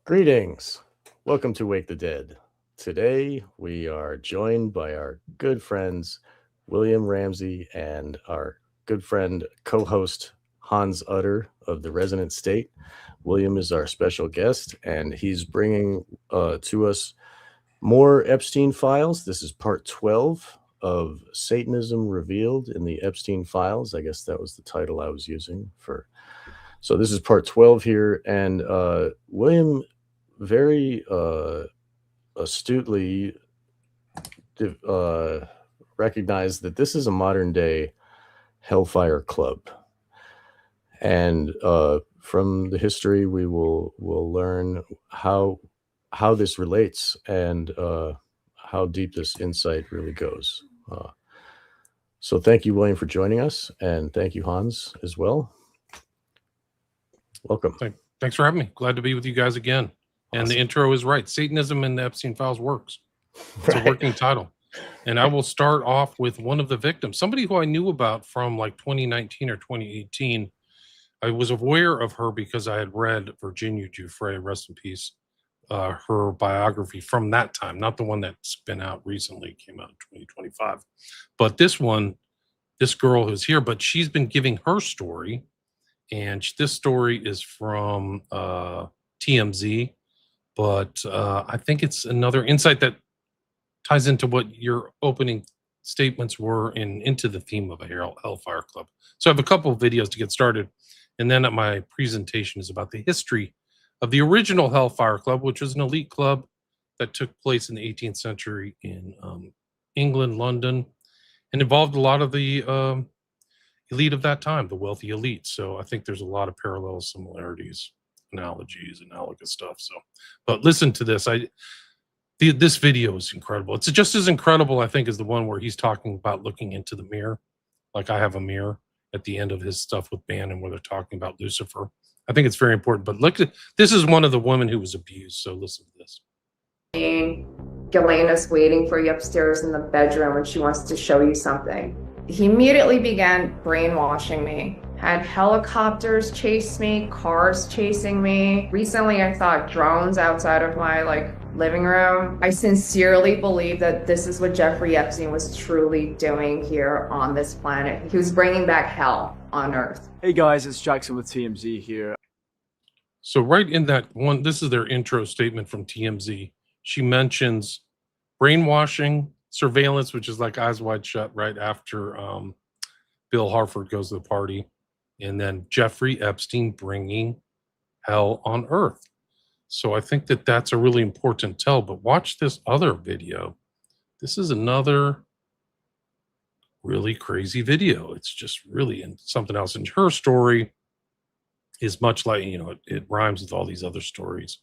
Greetings. Welcome to Wake the Dead. Today we are joined by our good friends William Ramsey and our good friend co-host Hans Utter of the Resident State. William is our special guest and he's bringing to us more Epstein Files. This is part 12 of Satanism Revealed in the Epstein Files. I guess that was the title I was using for. So this is part 12 here, and William very astutely recognized that this is a modern day Hellfire Club, and from the history we will learn how this relates and how deep this insight really goes. So thank you, William, for joining us, and thank you, Hans, as well. Welcome. Thanks for having me. Glad to be with you guys again. And awesome. The intro is right. Satanism in the Epstein Files works. It's a working title. And I will start off with one of the victims, somebody who I knew about from like 2019 or 2018. I was aware of her because I had read Virginia Giuffre, rest in peace, her biography from that time, not the one that's been out recently, came out in 2025. But this one, this girl who's here, but she's been giving her story. And this story is from TMZ, but I think it's another insight that ties into what your opening statements were into the theme of a Hellfire Club. So I have a couple of videos to get started, and then my presentation is about the history of the original Hellfire Club, which was an elite club that took place in the 18th century in England, London, and involved a lot of the elite of that time, the wealthy elite. So I think there's a lot of parallels, similarities, analogies, analogous stuff. So, but listen to this. This video is incredible. It's just as incredible, I think, as the one where he's talking about looking into the mirror. Like I have a mirror at the end of his stuff with Bannon where they're talking about Lucifer. I think it's very important. But look at this is one of the women who was abused. So listen to this. Ghislaine's waiting for you upstairs in the bedroom and she wants to show you something. He immediately began brainwashing me. Had helicopters chase me, cars chasing me. Recently, I saw drones outside of my living room. I sincerely believe that this is what Jeffrey Epstein was truly doing here on this planet. He was bringing back hell on Earth. Hey guys, it's Jackson with TMZ here. So right in that one, this is their intro statement from TMZ. She mentions brainwashing, surveillance, which is like Eyes Wide Shut right after Bill Harford goes to the party, and then Jeffrey Epstein bringing hell on Earth. So I think that that's a really important tell. But watch this other video. This is another really crazy video. It's just really something else. And her story is much like, it rhymes with all these other stories.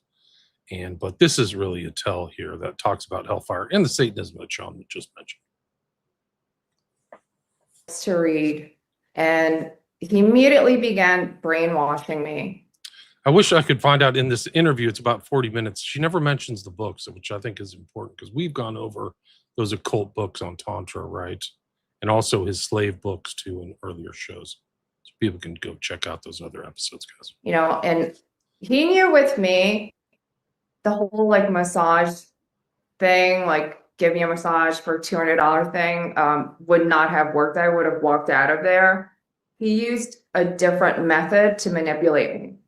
But this is really a tell here that talks about hellfire and the Satanism that Sean just mentioned. To read, and he immediately began brainwashing me. I wish I could find out in this interview. It's about 40 minutes. She never mentions the books, which I think is important because we've gone over those occult books on Tantra, right? And also his slave books too in earlier shows. So people can go check out those other episodes, guys. And he knew with me, the whole massage thing, give me a massage for $200 thing, would not have worked. I would have walked out of there. He used a different method to manipulate me.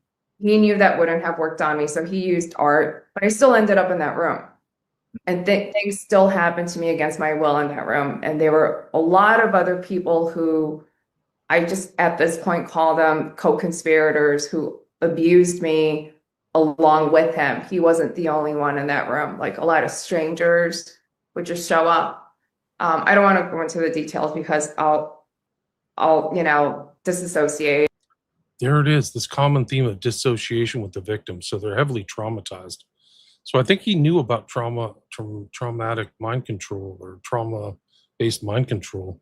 He knew that wouldn't have worked on me, so he used art, but I still ended up in that room. And things still happened to me against my will in that room. And there were a lot of other people who I just at this point call them co-conspirators who abused me along with him. He wasn't the only one in that room. A lot of strangers would just show up. I don't want to go into the details because I'll disassociate. There it is, this common theme of dissociation with the victim. So they're heavily traumatized. So I think he knew about traumatic mind control or trauma-based mind control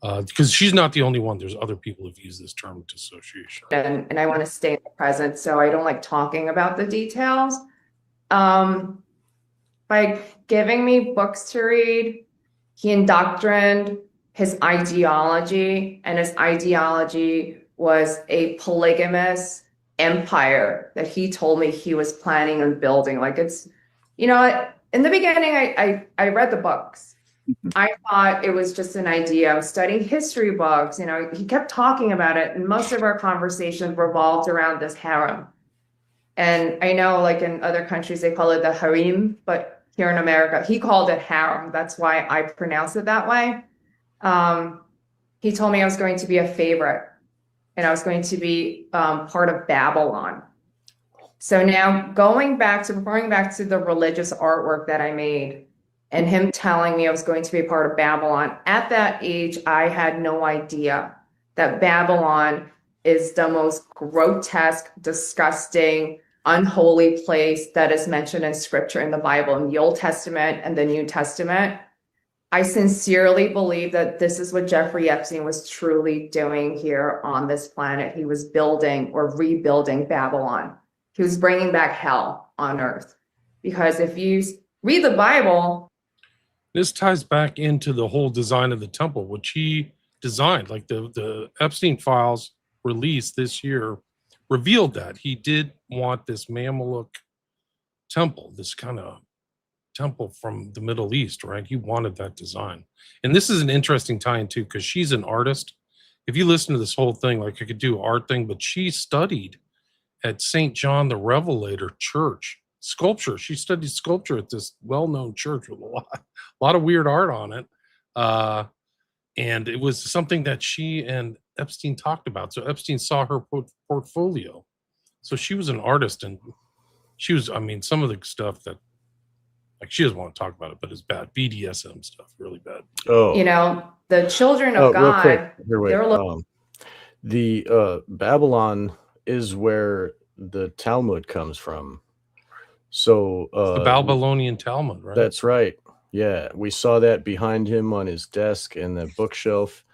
because she's not the only one. There's other people who've used this term dissociation. And I want to stay in the present, so I don't like talking about the details. By giving me books to read, he indoctrined his ideology, and his ideology was a polygamous empire that he told me he was planning on building. Like it's, you know, in the beginning, I read the books. I thought it was just an idea. I was studying history books. You know, he kept talking about it, and most of our conversations revolved around this harem. And I know, like in other countries, they call it the harem, but here in America, he called it harem. That's why I pronounce it that way. He told me I was going to be a favorite, and I was going to be part of Babylon. So now referring back to the religious artwork that I made, and him telling me I was going to be a part of Babylon. At that age, I had no idea that Babylon is the most grotesque, disgusting, unholy place that is mentioned in scripture in the Bible, in the Old Testament and the New Testament. I sincerely believe that this is what Jeffrey Epstein was truly doing here on this planet. He was building or rebuilding Babylon. He was bringing back hell on earth. Because if you read the Bible, this ties back into the whole design of the temple, which he designed. Like the Epstein Files release this year revealed that he did want this Mameluke temple, this kind of temple from the Middle East, right? He wanted that design. And this is an interesting tie-in too, because she's an artist. If you listen to this whole thing, like I could do art thing, but she studied at St. John the Revelator Church sculpture. She studied sculpture at this well-known church with a lot of weird art on it. And it was something that she and Epstein talked about. So Epstein saw her portfolio. So she was an artist, and she was, I mean, some of the stuff that, like, she doesn't want to talk about it, but it's bad. BDSM stuff, really bad. Oh, you know, the children of real quick. God, Here, wait. they're The Babylon is where the Talmud comes from. So The Babylonian Talmud, right? That's right. Yeah, we saw that behind him on his desk and the bookshelf,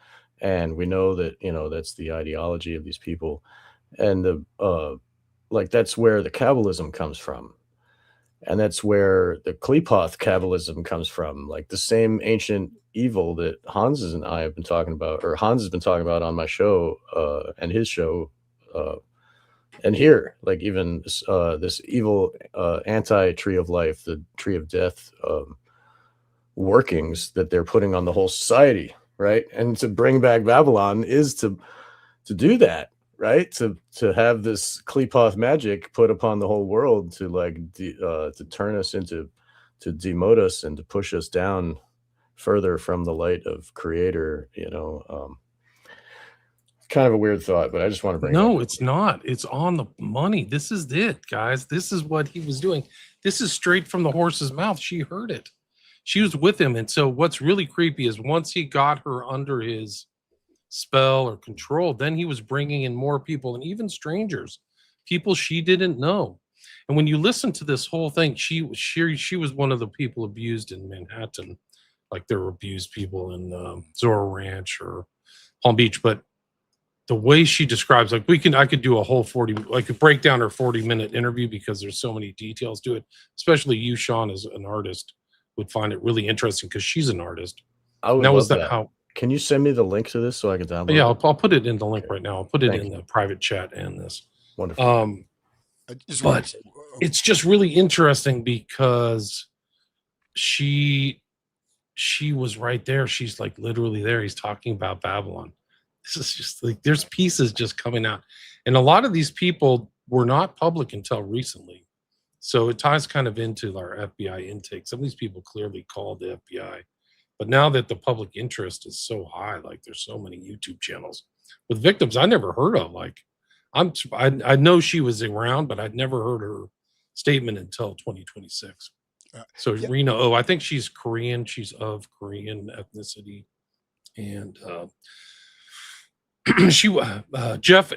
and we know that, you know, that's the ideology of these people, and the like that's where the Kabbalism comes from, and that's where the Klepoth Kabbalism comes from, like the same ancient evil that Hans and I have been talking about, or Hans has been talking about on my show and his show. And here, like even this evil anti-tree of life, the tree of death workings that they're putting on the whole society, right? And to bring back Babylon is to do that, right? To have this Klepoth magic put upon the whole world to like to turn us into, to demote us and to push us down further from the light of Creator, you know. Kind of a weird thought, but I just want to bring it No, up. it's not. It's on the money. This is it, guys. This is what he was doing. This is straight from the horse's mouth. She heard it. She was with him. And so what's really creepy is once he got her under his spell or control, then he was bringing in more people, and even strangers, people she didn't know. And when you listen to this whole thing, she was one of the people abused in Manhattan. Like there were abused people in Zorro Ranch or Palm Beach, but the way she describes, like I could do a whole 40, I could break down her 40-minute interview because there's so many details to it. Especially you, Sean, as an artist, would find it really interesting because she's an artist. I would that love was that. How? Can you send me the link to this so I can download? Yeah, it? I'll put it in the link right now. I'll put it Thank in you. the private chat and this. Wonderful. But it's just really interesting because she was right there. She's like literally there. He's talking about Babylon. This is just like there's pieces just coming out, and a lot of these people were not public until recently. So it ties kind of into our FBI intake. Some of these people clearly called the FBI, but now that the public interest is so high, like there's so many YouTube channels with victims I never heard of. Like I know she was around, but I'd never heard her statement until 2026. So yeah. Rena, I think she's Korean. She's of Korean ethnicity, and she Jeff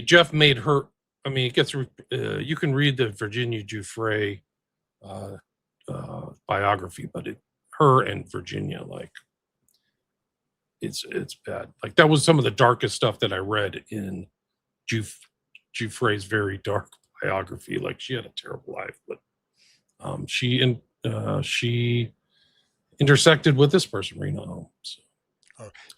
Jeff made her. I mean, it gets you can read the Virginia Giuffre biography, but her and Virginia, like it's bad. Like that was some of the darkest stuff that I read in Giuffre's very dark biography. Like she had a terrible life, but she intersected with this person, Rena. So.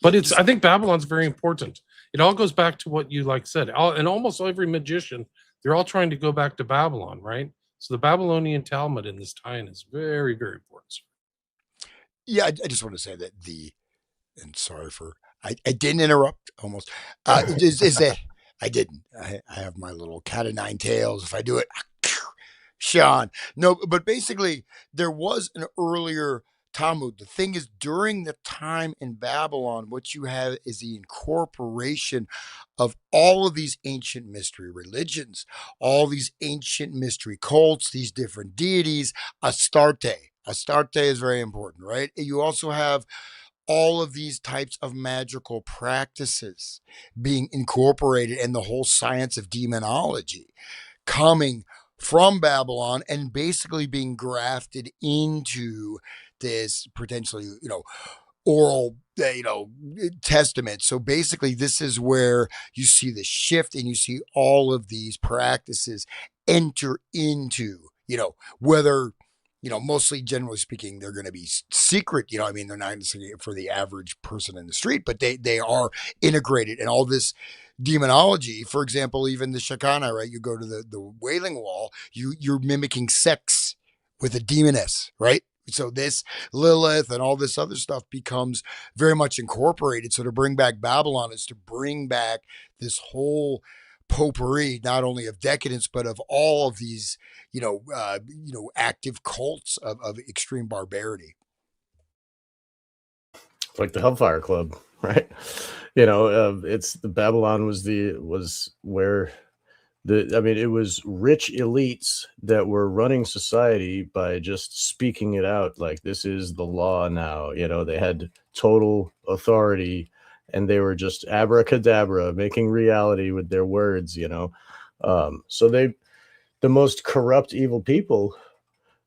But I think Babylon's very important. it all goes back to what you said. And almost every magician, they're all trying to go back to Babylon, right? So the Babylonian Talmud in this tie-in is very, very important. Yeah, I just want to say that and sorry for, I didn't interrupt almost. Is that I didn't. I have my little cat of nine tails. If I do it, Sean. No, but basically, there was an earlier Talmud. The thing is, during the time in Babylon, what you have is the incorporation of all of these ancient mystery religions, all these ancient mystery cults, these different deities. Astarte. Astarte is very important, right? You also have all of these types of magical practices being incorporated in the whole science of demonology coming from Babylon and basically being grafted into this potentially, oral, testament. So basically, this is where you see the shift and you see all of these practices enter into, whether mostly generally speaking, they're going to be secret. I mean, they're not necessarily for the average person in the street, but they are integrated. And all this demonology, for example, even the Shekinah, right? You go to the Wailing Wall, you're mimicking sex with a demoness, right? So this Lilith and all this other stuff becomes very much incorporated. So to bring back Babylon is to bring back this whole potpourri, not only of decadence, but of all of these, active cults of extreme barbarity. Like the Hellfire Club, right? It's the Babylon was where it was rich elites that were running society by just speaking it out. Like, this is the law now. They had total authority and they were just abracadabra making reality with their words. So the most corrupt evil people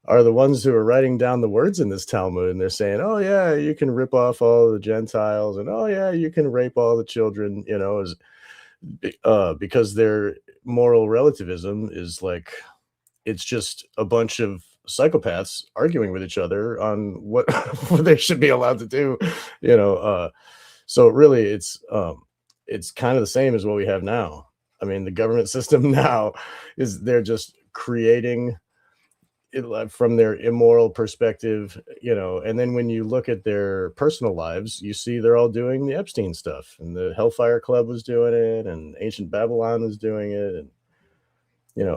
are the ones who are writing down the words in this Talmud, and they're saying, oh yeah, you can rip off all the Gentiles, and oh yeah, you can rape all the children, because their moral relativism is like, it's just a bunch of psychopaths arguing with each other on what what they should be allowed to do. So really it's kind of the same as what we have now. I mean, the government system now is, they're just creating it from their immoral perspective, and then when you look at their personal lives, you see they're all doing the Epstein stuff, and the Hellfire Club was doing it, and ancient Babylon was doing it, and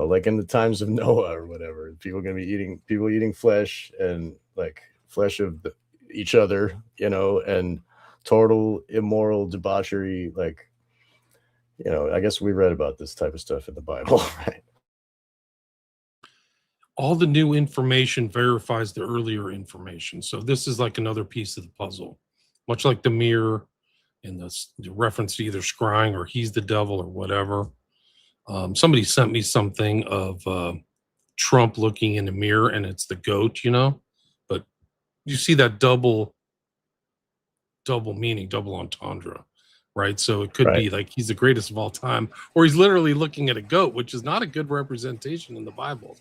like in the times of Noah or whatever, people eating flesh, and like flesh of each other, and total immoral debauchery. Like, I guess we read about this type of stuff in the Bible, right? All the new information verifies the earlier information. So this is like another piece of the puzzle, much like the mirror and the reference to either scrying or he's the devil or whatever. Somebody sent me something of Trump looking in the mirror and it's the goat, but you see that double meaning, double entendre, right? So it could be like he's the greatest of all time, or he's literally looking at a goat, which is not a good representation in the Bible.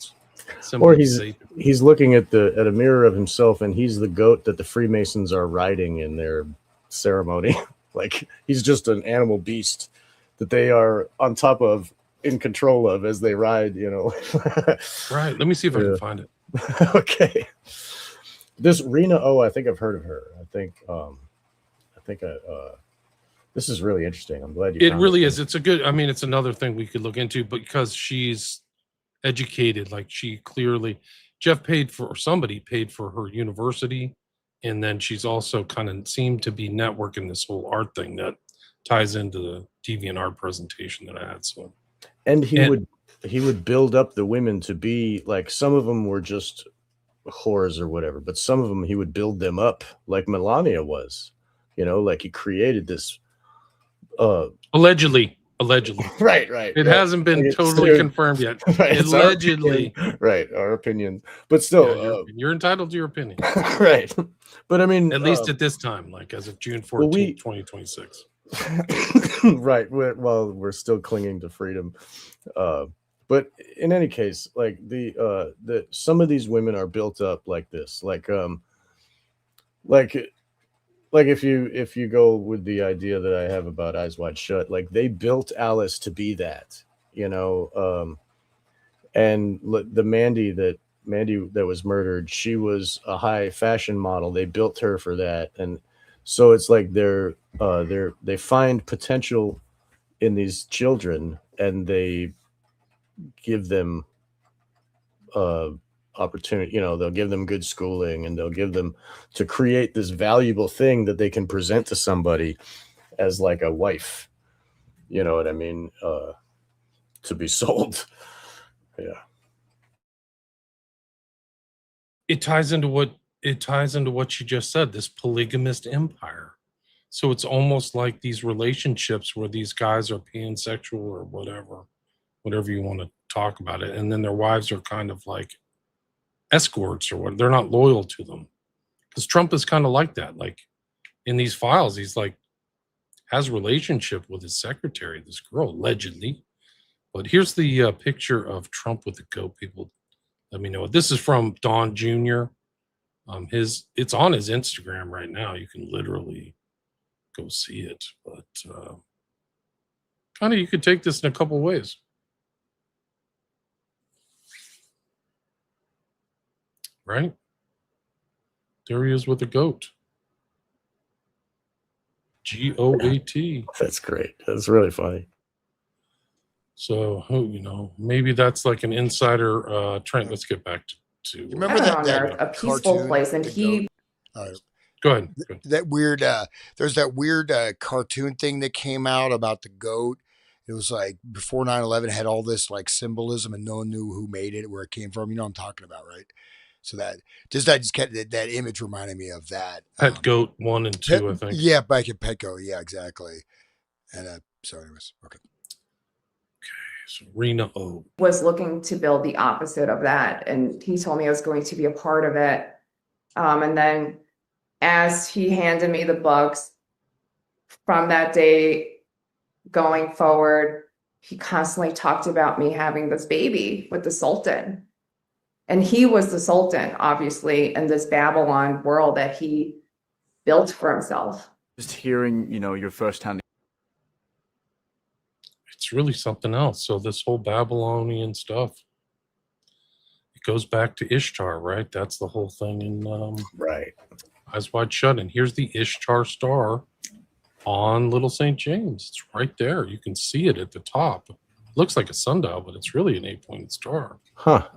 Or he's looking at a mirror of himself, and he's the goat that the Freemasons are riding in their ceremony. Like, he's just an animal beast that they are on top of, in control of, as they ride. Right. Let me see if I can find it. Okay. This Rena O, I think I've heard of her. This is really interesting. I'm glad you. It really is. It's it's another thing we could look into, because she's educated. Like, she clearly, somebody paid for her university, and then she's also kind of seemed to be networking this whole art thing that ties into the DeviantArt presentation that I had. So, and he would build up the women to be like, some of them were just whores or whatever, but some of them he would build them up like Melania was, like he created this allegedly right it hasn't been totally confirmed yet. Right, allegedly, right, our opinion, but still, you're entitled to your opinion. Right, but I mean, at least at this time, like as of June 14th, 2026. Right, we're still clinging to freedom, but in any case, like some of these women are built up like this, like like if you go with the idea that I have about Eyes Wide Shut, like they built Alice to be that, you know. And the Mandy that was murdered, she was a high fashion model. They built her for that, and so it's like they find potential in these children, and they give them opportunity. You know, they'll give them good schooling, and they'll give them to create this valuable thing that they can present to somebody as like a wife. You know what I mean? To be sold. Yeah. It ties into what you just said, this polygamist empire. So it's almost like these relationships where these guys are pansexual or whatever you want to talk about it, and then their wives are kind of like escorts or what. They're not loyal to them, because Trump is kind of like that. Like in these files, he's like has a relationship with his secretary, this girl, allegedly. But here's the picture of Trump with the goat. People, let me know. This is from Don Jr. It's on his Instagram right now. You can literally go see it. But kind of you could take this in a couple ways. Right? There he is with the goat. GOAT. That's great. That's really funny. So, you know, maybe that's like an insider trend. Let's get back to You remember Heaven that, on that earth, a peaceful cartoon, place, and The he Goat? go ahead. That weird, there's that weird cartoon thing that came out about the goat. It was like before 9/11, had all this like symbolism, and no one knew who made it, where it came from. You know what I'm talking about, right? So that that image reminded me of that. Pet Goat 1 and 2, I think. Yeah, back at Petco. Yeah, exactly. And so anyways, okay. So Rena O. was looking to build the opposite of that, and he told me I was going to be a part of it. And then as he handed me the books from that day going forward, he constantly talked about me having this baby with the Sultan. And he was the Sultan, obviously, in this Babylon world that he built for himself. Just hearing, you know, your firsthand. It's really something else. So this whole Babylonian stuff, it goes back to Ishtar, right? That's the whole thing in Right. Eyes Wide Shut. And here's the Ishtar star on Little St. James. It's right there. You can see it at the top. It looks like a sundial, but it's really an 8-pointed star. Huh.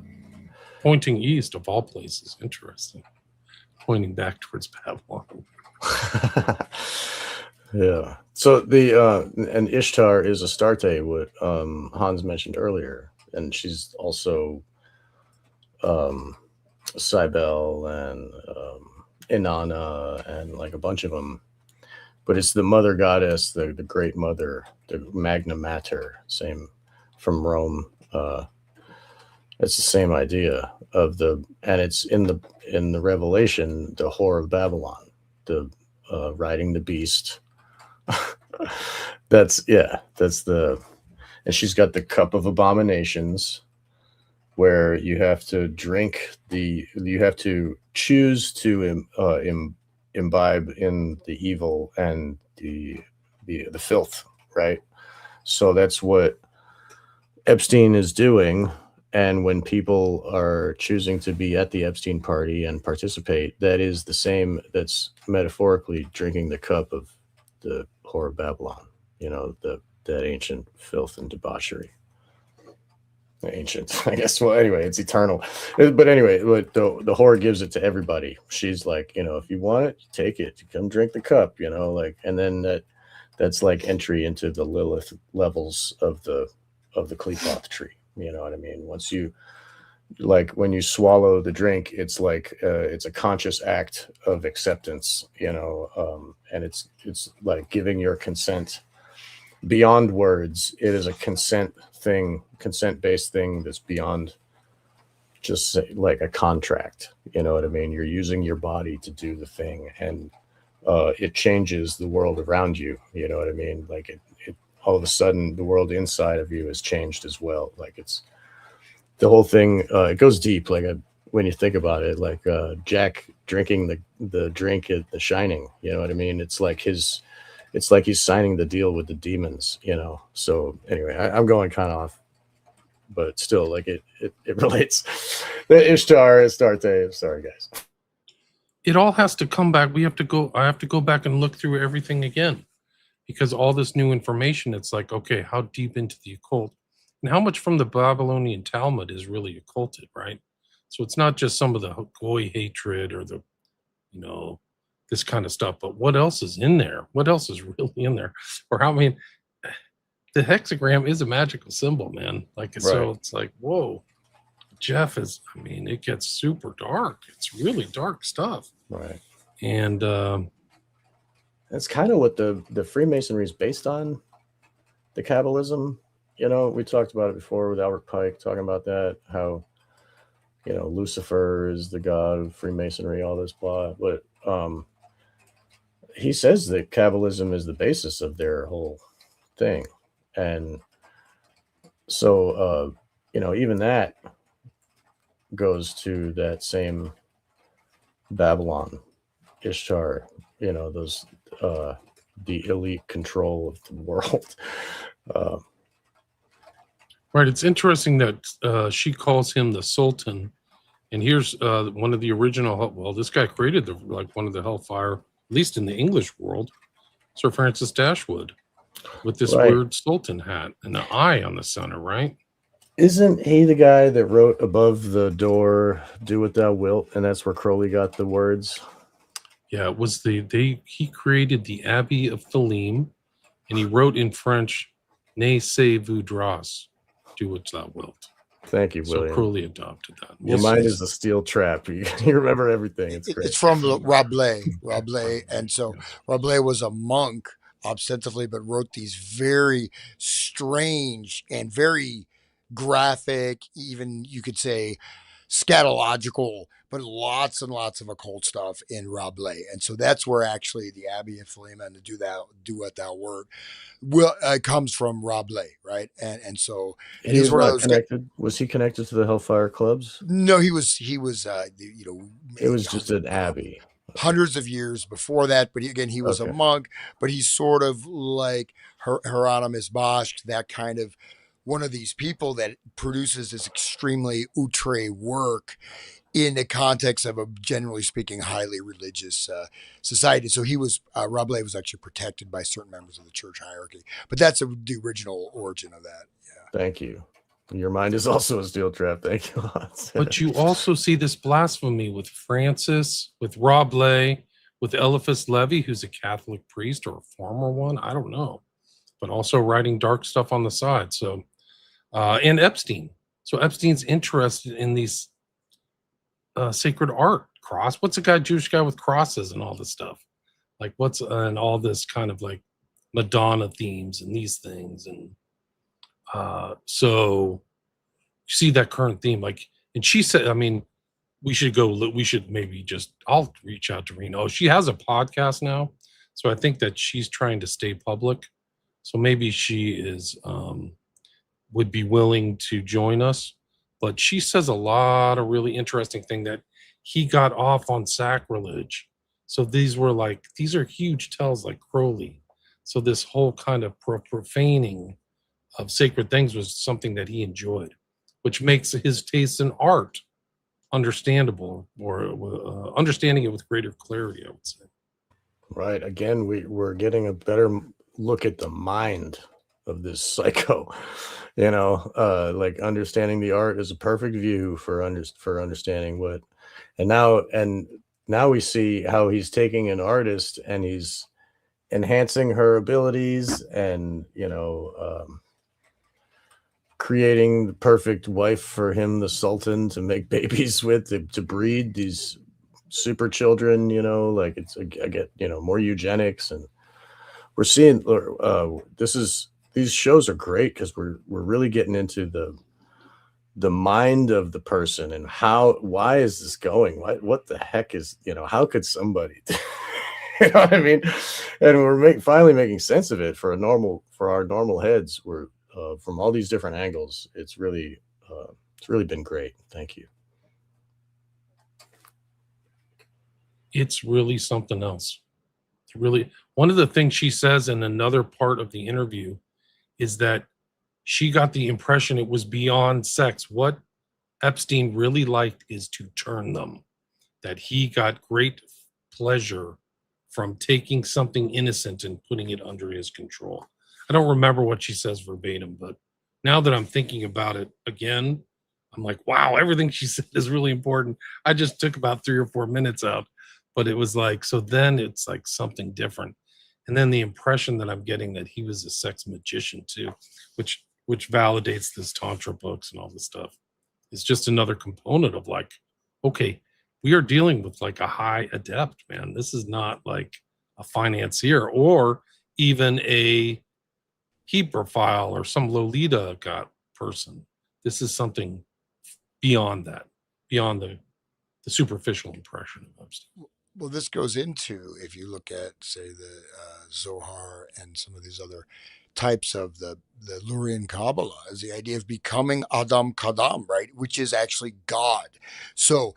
Pointing east of all places. Interesting. Pointing back towards Babylon. Yeah. So and Ishtar is Astarte, what Hans mentioned earlier, and she's also Cybele and Inanna and like a bunch of them. But it's the mother goddess, the great mother, the Magna Mater, same from Rome. It's the same idea of and it's in the Revelation, the whore of Babylon, the riding the beast. And she's got the cup of abominations, where you have to choose to imbibe in the evil and the filth, right? So that's what Epstein is doing. And when people are choosing to be at the Epstein party and participate, that is the same. That's metaphorically drinking the cup of the whore of Babylon, you know, that ancient filth and debauchery. Ancient, I guess. Well, anyway, it's eternal. But anyway, the whore gives it to everybody. She's like, you know, if you want it, take it. Come drink the cup, you know, like, and then that's like entry into the Lilith levels of the Qliphoth tree. You know what I mean? Once you, like, when you swallow the drink, it's like it's a conscious act of acceptance, you know, and it's like giving your consent beyond words. It is a consent-based thing that's beyond just like a contract. You know what I mean? You're using your body to do the thing, and it changes the world around you. You know what I mean? Like it all of a sudden, the world inside of you has changed as well. Like it's the whole thing. It goes deep. Like when you think about it, like Jack drinking the drink at The Shining. You know what I mean? It's like he's signing the deal with the demons. So anyway, I'm going kind of off, but still, like it relates. The Ishtar Astarte. Sorry, guys. It all has to come back. I have to go back and look through everything again, because all this new information, it's like, okay, how deep into the occult and how much from the Babylonian Talmud is really occulted, right? So it's not just some of the goy hatred or the, this kind of stuff, but what else is in there? What else is really in there? Or how, the hexagram is a magical symbol, man. Like, so it's like, whoa, Jeff is, it gets super dark. It's really dark stuff. Right. And, that's kind of what the Freemasonry is based on, the Kabbalism. We talked about it before with Albert Pike, talking about that, how, Lucifer is the god of Freemasonry, all this blah. But he says that Kabbalism is the basis of their whole thing. And so, even that goes to that same Babylon, Ishtar, those the elite control of the world. Right. It's interesting that she calls him the Sultan. And here's one of the original. Well, this guy created one of the Hellfire, at least in the English world, Sir Francis Dashwood, with this weird Sultan hat and the eye on the center, right? Isn't he the guy that wrote above the door, "Do what thou wilt," and that's where Crowley got the words? Yeah, it was he created the Abbey of Philim, and he wrote in French, "Ne se voudras," do what thou wilt. Thank you, William. So Crowley adopted that. Your mind is a steel trap. You remember everything. It's great. It's from Rabelais, and so Rabelais was a monk, ostensibly, but wrote these very strange and very graphic, even you could say scatological, but lots and lots of occult stuff in Rabelais. And so that's where actually the Abbey of Philemon and do what thou wert comes from Rabelais, right? And so he was not connected. Was he connected to the Hellfire Clubs? No, he was it was just an abbey. Hundreds of years before that, but he was a monk, but he's sort of like Hieronymus Bosch, that kind of one of these people that produces this extremely outre work in the context of a, generally speaking, highly religious society. So Rabelais was actually protected by certain members of the church hierarchy, but that's the original origin of that. Yeah. Thank you. Your mind is also a steel trap. Thank you. But you also see this blasphemy with Francis, with Rabelais, with Eliphas Levi, who's a Catholic priest or a former one, I don't know, but also writing dark stuff on the side. So, and Epstein. So Epstein's interested in these sacred art cross. What's a Jewish guy with crosses and all this stuff? Like and all this kind of like Madonna themes and these things. And so you see that current theme, like, and she said, we should maybe I'll reach out to Rena. Oh, she has a podcast now. So I think that she's trying to stay public. So maybe she is, would be willing to join us. But she says a lot of really interesting thing that he got off on sacrilege. So these are huge tells like Crowley. So this whole kind of profaning of sacred things was something that he enjoyed, which makes his taste in art understandable, or understanding it with greater clarity, I would say. Right. Again, we're getting a better look at the mind of this psycho, like understanding the art is a perfect view for understanding what, and now we see how he's taking an artist and he's enhancing her abilities and, creating the perfect wife for him, the Sultan, to make babies with, to breed these super children, like I get, more eugenics. And we're seeing, these shows are great because we're really getting into the mind of the person and why is this going? What the heck is, how could somebody, you know what I mean? And we're finally making sense of it for our normal heads. We're from all these different angles. It's really been great. Thank you. It's really something else. Really, one of the things she says in another part of the interview is that she got the impression it was beyond sex. What Epstein really liked is to turn them, that he got great pleasure from taking something innocent and putting it under his control. I don't remember what she says verbatim, but now that I'm thinking about it again, I'm like, wow, everything she said is really important. I just took about 3 or 4 minutes out, but it was like, so then it's like something different. And then the impression that I'm getting that he was a sex magician too, which validates this tantra books and all this stuff. It's just another component of like, okay, we are dealing with like a high adept, man. This is not like a financier or even a Hebrewophile or some Lolita got person. This is something beyond that, beyond the superficial impression of Epstein. Well, this goes into, if you look at, say, the Zohar and some of these other types of the Lurian Kabbalah, is the idea of becoming Adam Kadam, right? Which is actually God. So,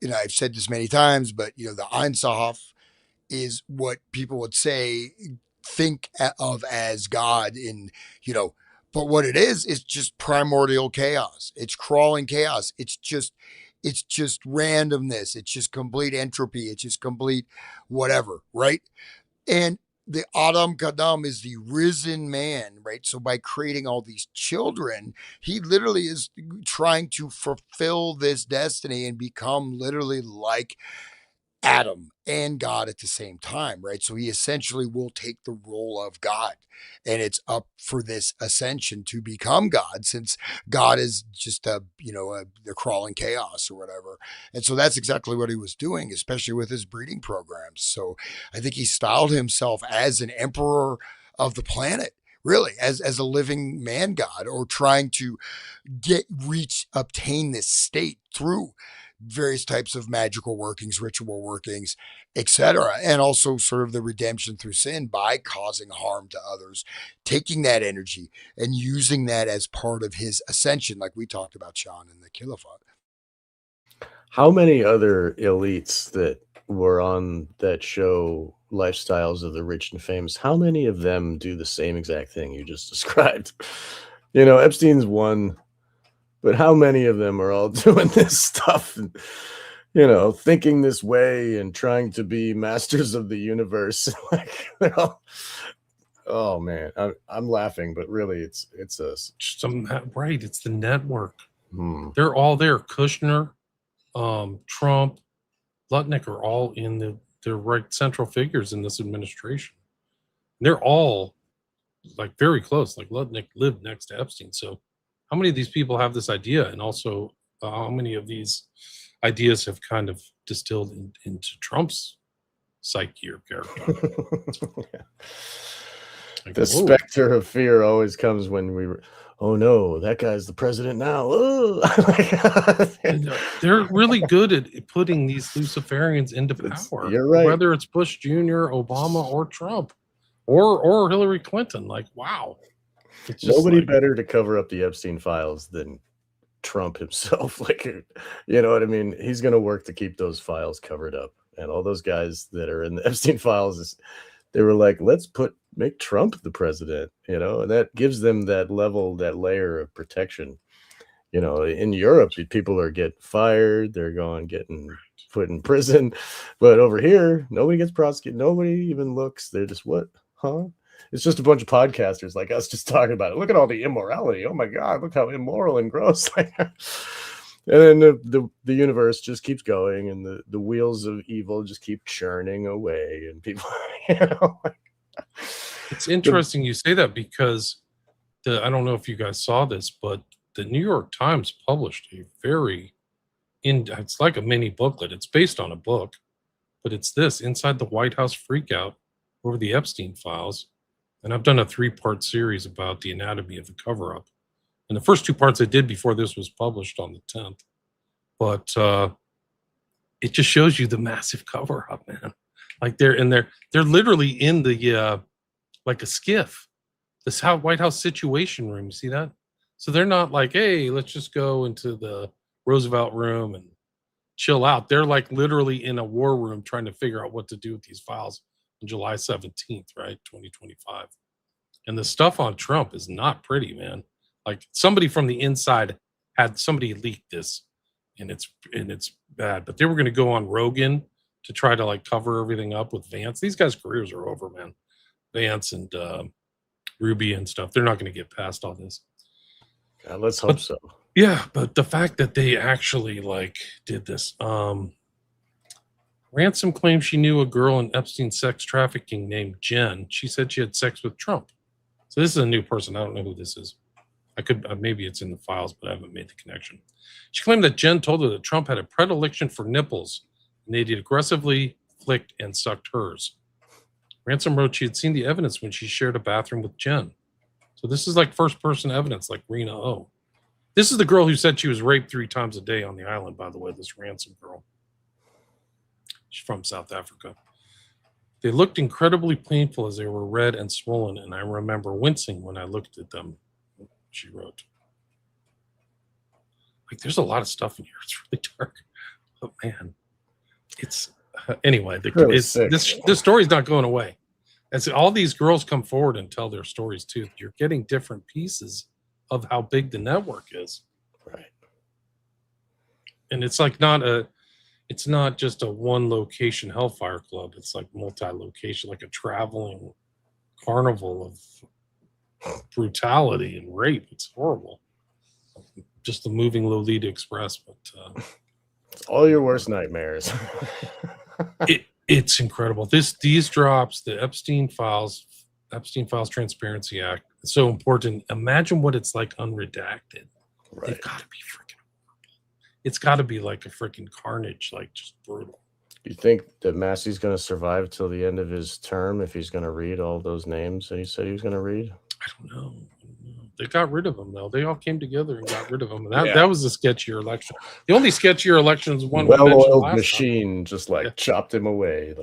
I've said this many times, but, the Ein Sof is what people would say, think of as God but what it is just primordial chaos. It's crawling chaos. It's just randomness. It's just complete entropy. It's just complete whatever, right? And the Adam Kadam is the risen man, right? So by creating all these children, he literally is trying to fulfill this destiny and become literally like Adam and God at the same time, right? So he essentially will take the role of God, and it's up for this ascension to become God, since God is just the crawling chaos or whatever. And so that's exactly what he was doing, especially with his breeding programs. So I think he styled himself as an emperor of the planet, really, as a living man god, or trying to obtain this state through various types of magical workings, ritual workings, etc. And also sort of the redemption through sin by causing harm to others, taking that energy and using that as part of his ascension, like we talked about, Sean, in the Caliphate. How many other elites that were on that show, Lifestyles of the Rich and Famous, how many of them do the same exact thing you just described? Epstein's one, but how many of them are all doing this stuff and, thinking this way and trying to be masters of the universe? Like, they're all, oh man, I'm laughing, but really it's Right. It's the network. hmm. They're all there. Kushner, Trump, Lutnick are all in they're right central figures in this administration. They're all like very close. Like Lutnick lived next to Epstein. So how many of these people have this idea? And also how many of these ideas have kind of distilled into Trump's psyche or character? Yeah. Like, The whoa. specter of fear always comes when oh no, that guy's the president now. Oh. They're really good at putting these Luciferians into power. You're right. Whether it's Bush Jr., Obama, or Trump, or Hillary Clinton. Like, wow. It's just Nobody like, better to cover up the Epstein files than Trump himself. Like, you know what I mean? He's going to work to keep those files covered up. And all those guys that are in the Epstein files, they were like, let's make Trump the president, and that gives them that layer of protection. In Europe, people are getting fired, they're getting put in prison, but over here, nobody gets prosecuted, nobody even looks. They're just, what? Huh? It's just a bunch of podcasters like us just talking about it. Look at all the immorality. Oh my God, look how immoral and gross. And then the universe just keeps going, and the wheels of evil just keep churning away, and people, it's interesting you say that, because I don't know if you guys saw this, but the New York Times published a it's like a mini booklet. It's based on a book, but it's this: Inside the White House Freakout over the Epstein Files. And I've done a 3-part series about the anatomy of the cover-up. And the first 2 parts I did before this was published on the 10th. But it just shows you the massive cover-up, man. Like they're literally in the like a skiff. This White House Situation Room. You see that? So they're not like, hey, let's just go into the Roosevelt room and chill out. They're like literally in a war room trying to figure out what to do with these files on July 17th, right? 2025. And the stuff on Trump is not pretty, man. Like somebody from the inside had somebody leak this, and it's bad. But they were going to go on Rogan to try to like cover everything up with Vance. These guys' careers are over, man. Vance and Ruby and stuff. They're not going to get past all this. Let's hope so. Yeah, but the fact that they actually like did this. Ransom claims she knew a girl in Epstein sex trafficking named Jen. She said she had sex with Trump. So this is a new person. I don't know who this is. I could maybe it's in the files, but I haven't made the connection. She claimed that Jen told her that Trump had a predilection for nipples, and they'd aggressively flicked and sucked hers. Ransom wrote she had seen the evidence when she shared a bathroom with Jen. So this is like first-person evidence, like Rena O. This is the girl who said she was raped 3 times a day on the island, by the way, this Ransom girl. She's from South Africa. They looked incredibly painful as they were red and swollen, and I remember wincing when I looked at them, she wrote. Like, there's a lot of stuff in here. It's really dark. But, man, it's... anyway, this story's not going away. As all these girls come forward and tell their stories, too, you're getting different pieces of how big the network is. Right. And it's like it's not just a one location Hellfire Club. It's like multi-location, like a traveling carnival of brutality and rape. It's horrible. Just the moving Lolita Express, but it's all your worst nightmares. It's incredible. These drops, the Epstein Files Transparency Act, it's so important. Imagine what it's like unredacted. Right. They've got to be freaking horrible. It's got to be like a freaking carnage, like just brutal. You think that Massey's going to survive till the end of his term if he's going to read all those names that he said he was going to read? I don't know. They got rid of him, though. They all came together and got rid of him. And that was a sketchier election. The only sketchier election is one well-oiled machine just chopped him away.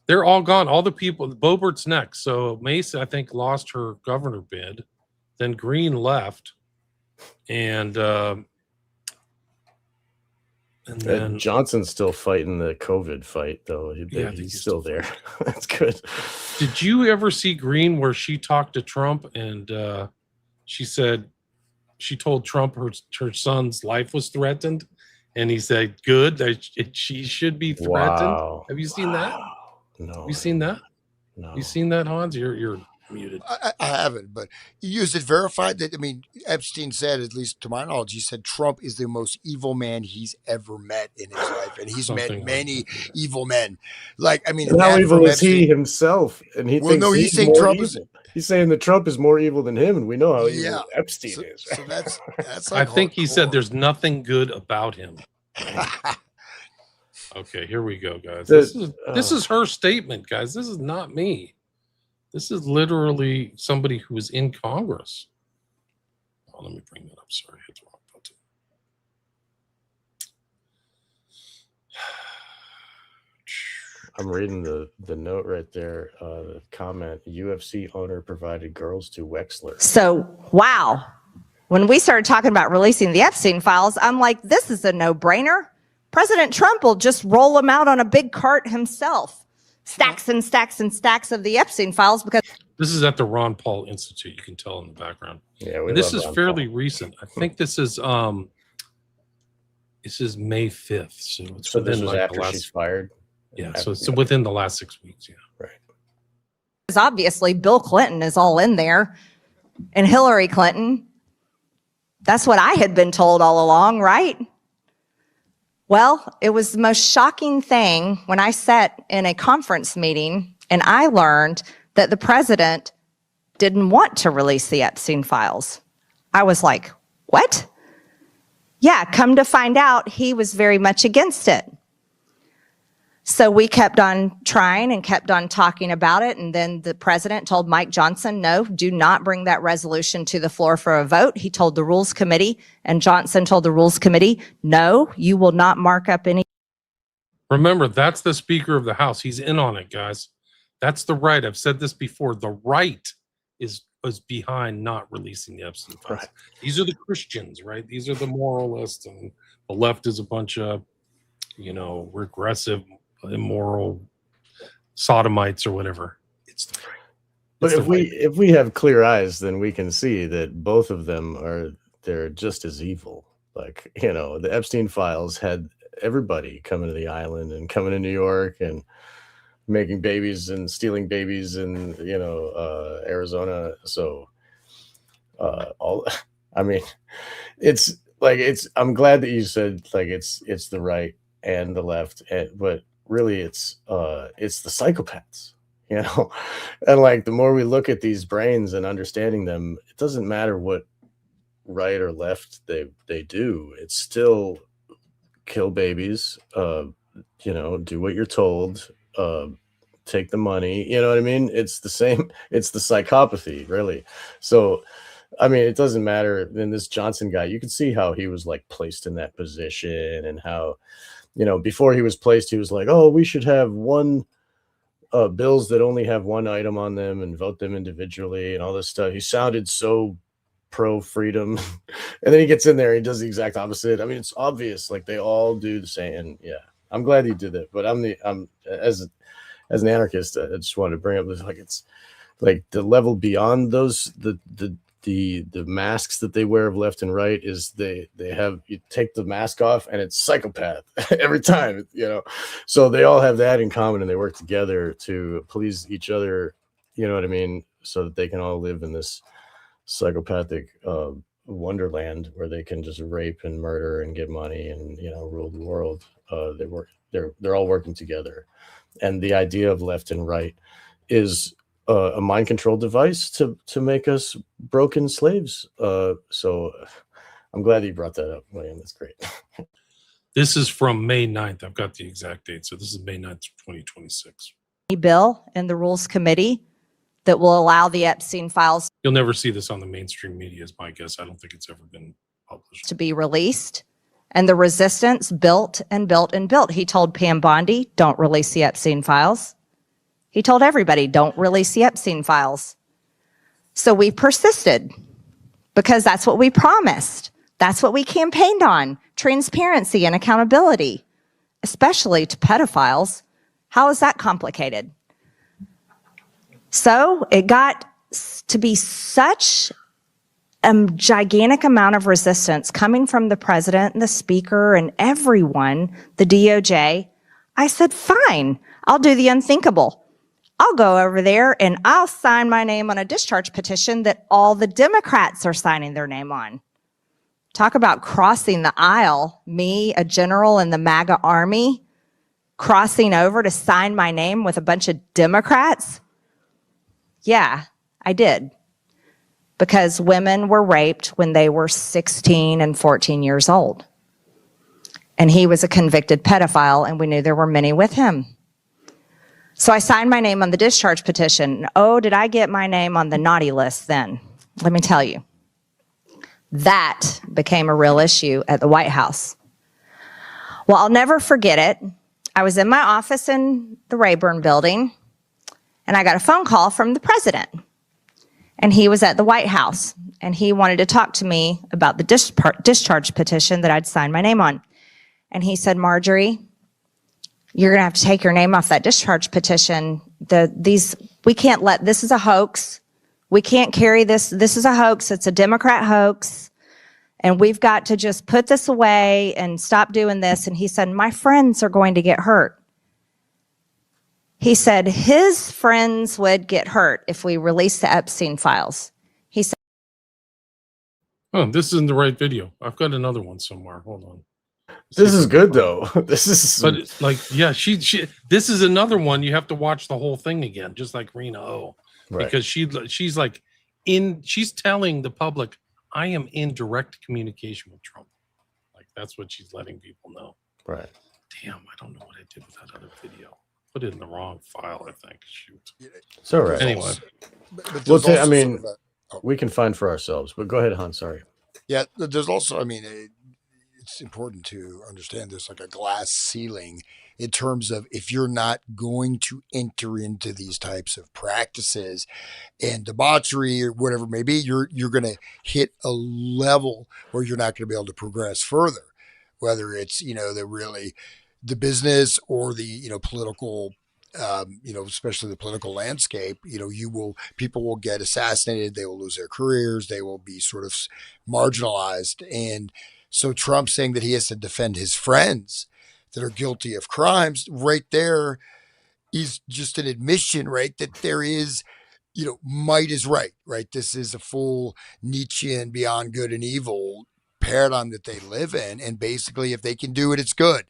They're all gone. All the people. Boebert's next. So Mace, I think, lost her governor bid. Then Green left, and then Johnson's still fighting the COVID fight, though. He's still there. That's good. Did you ever see Green where she talked to Trump and she said she told Trump her son's life was threatened, and he said, "Good, she should be threatened." Wow. Have you seen that? No. Have you seen that? No. You seen that, Hans? You're muted. I haven't, but is it verified that, I mean, Epstein said, at least to my knowledge, he said Trump is the most evil man he's ever met in his life, and he's met many evil men. Like, I mean, how evil is he himself? And he thinks he's saying Trump is. He's saying that Trump is more evil than him, and we know how evil Epstein is. So that's I think he said there's nothing good about him. Okay, here we go, guys. This is her statement, guys. This is not me. This is literally somebody who is in Congress. Oh, let me bring that up. Sorry, I hit the wrong button. I'm reading the note right there. The comment: UFC owner provided girls to Wexler. So, wow. When we started talking about releasing the Epstein files, I'm like, this is a no-brainer. President Trump will just roll them out on a big cart himself. Stacks and stacks and stacks of the Epstein files, because this is at the Ron Paul Institute. You can tell in the background. Yeah, this is fairly recent. I think this is May 5th. So it's so this was after she's fired. Yeah, so it's within the last 6 weeks. Yeah, right. because obviously Bill Clinton is all in there, and Hillary Clinton. That's what I had been told all along, right? Well, it was the most shocking thing when I sat in a conference meeting and I learned that the president didn't want to release the Epstein files. I was like, what? Yeah, come to find out, he was very much against it. So we kept on trying and kept on talking about it. And then the president told Mike Johnson, no, do not bring that resolution to the floor for a vote. He told the Rules Committee, and Johnson told the Rules Committee, no, you will not mark up any. Remember, that's the Speaker of the House. He's in on it, guys. That's the right. I've said this before. The right is was behind not releasing the Epstein Files. Right. These are the Christians, right? These are the moralists, and the left is a bunch of, regressive, immoral sodomites or whatever. It's the right. But if we have clear eyes, then we can see that both of them they're just as evil. Like, the Epstein Files had everybody coming to the island and coming to New York and making babies and stealing babies in Arizona. So I'm glad that you said like it's the right and the left, but really it's the psychopaths, and like the more we look at these brains and understanding them, it doesn't matter what right or left they do. It's still kill babies, do what you're told, take the money, you know what I mean? It's the same, it's the psychopathy, really. So I mean, it doesn't matter. In this Johnson guy, you can see how he was like placed in that position, and how, before he was placed, he was like, oh, we should have bills that only have one item on them and vote them individually and all this stuff. He sounded so pro freedom. And then he gets in there and he does the exact opposite. I mean, it's obvious, like they all do the same. And yeah, I'm glad he did that. But I'm as an anarchist, I just wanted to bring up this, like, it's like the level beyond those, the masks that they wear of left and right is they have, you take the mask off and it's psychopath every time, so they all have that in common, and they work together to please each other, you know what I mean, so that they can all live in this psychopathic wonderland where they can just rape and murder and get money and rule the world. They're all working together, and the idea of left and right is a mind control device to make us broken slaves. So I'm glad you brought that up, William. That's great. This is from May 9th. I've got the exact date. So this is May 9th, 2026. Bill in the Rules Committee that will allow the Epstein Files You'll never see this on the mainstream media, is my guess. I don't think it's ever been published. to be released. And the resistance built and built and built. He told Pam Bondi, don't release the Epstein Files. He told everybody, don't release the Epstein Files. So we persisted because that's what we promised. That's what we campaigned on, transparency and accountability, especially to pedophiles. How is that complicated? So it got to be such a gigantic amount of resistance coming from the president and the speaker and everyone, the DOJ. I said, fine, I'll do the unthinkable. I'll go over there and I'll sign my name on a discharge petition that all the Democrats are signing their name on. Talk about crossing the aisle. Me, a general in the MAGA army, crossing over to sign my name with a bunch of Democrats. Yeah, I did. Because women were raped when they were 16 and 14 years old. And he was a convicted pedophile, and we knew there were many with him. So I signed my name on the discharge petition. Oh, did I get my name on the naughty list then? Let me tell you. That became a real issue at the White House. Well, I'll never forget it. I was in my office in the Rayburn building, and I got a phone call from the president. And he was at the White House, and he wanted to talk to me about the discharge petition that I'd signed my name on. And he said, Marjorie, you're going to have to take your name off that discharge petition. We can't let, this is a hoax. We can't carry this. This is a hoax. It's a Democrat hoax. And we've got to just put this away and stop doing this. And he said, my friends are going to get hurt. He said his friends would get hurt if we released the Epstein Files. He said, oh, this isn't the right video. I've got another one somewhere. Hold on. This is good though. This is, but like, yeah, she. This is another one. You have to watch the whole thing again, just like Rena O, right. Because she's like she's telling the public, I am in direct communication with Trump. Like that's what she's letting people know. Right. Damn, I don't know what I did with that other video. Put it in the wrong file, I think. Shoot. It's all right. Anyway, but I mean, we can find for ourselves. But go ahead, Han. Sorry. Yeah, there's also, I mean, it's important to understand there's like a glass ceiling in terms of if you're not going to enter into these types of practices and debauchery or whatever it may be, you're going to hit a level where you're not going to be able to progress further, whether it's, the business or the, political, especially the political landscape, people will get assassinated. They will lose their careers. They will be sort of marginalized. And so Trump saying that he has to defend his friends that are guilty of crimes right there is just an admission, right? That there is, might is right? This is a full Nietzschean beyond good and evil paradigm that they live in. And basically, if they can do it, it's good,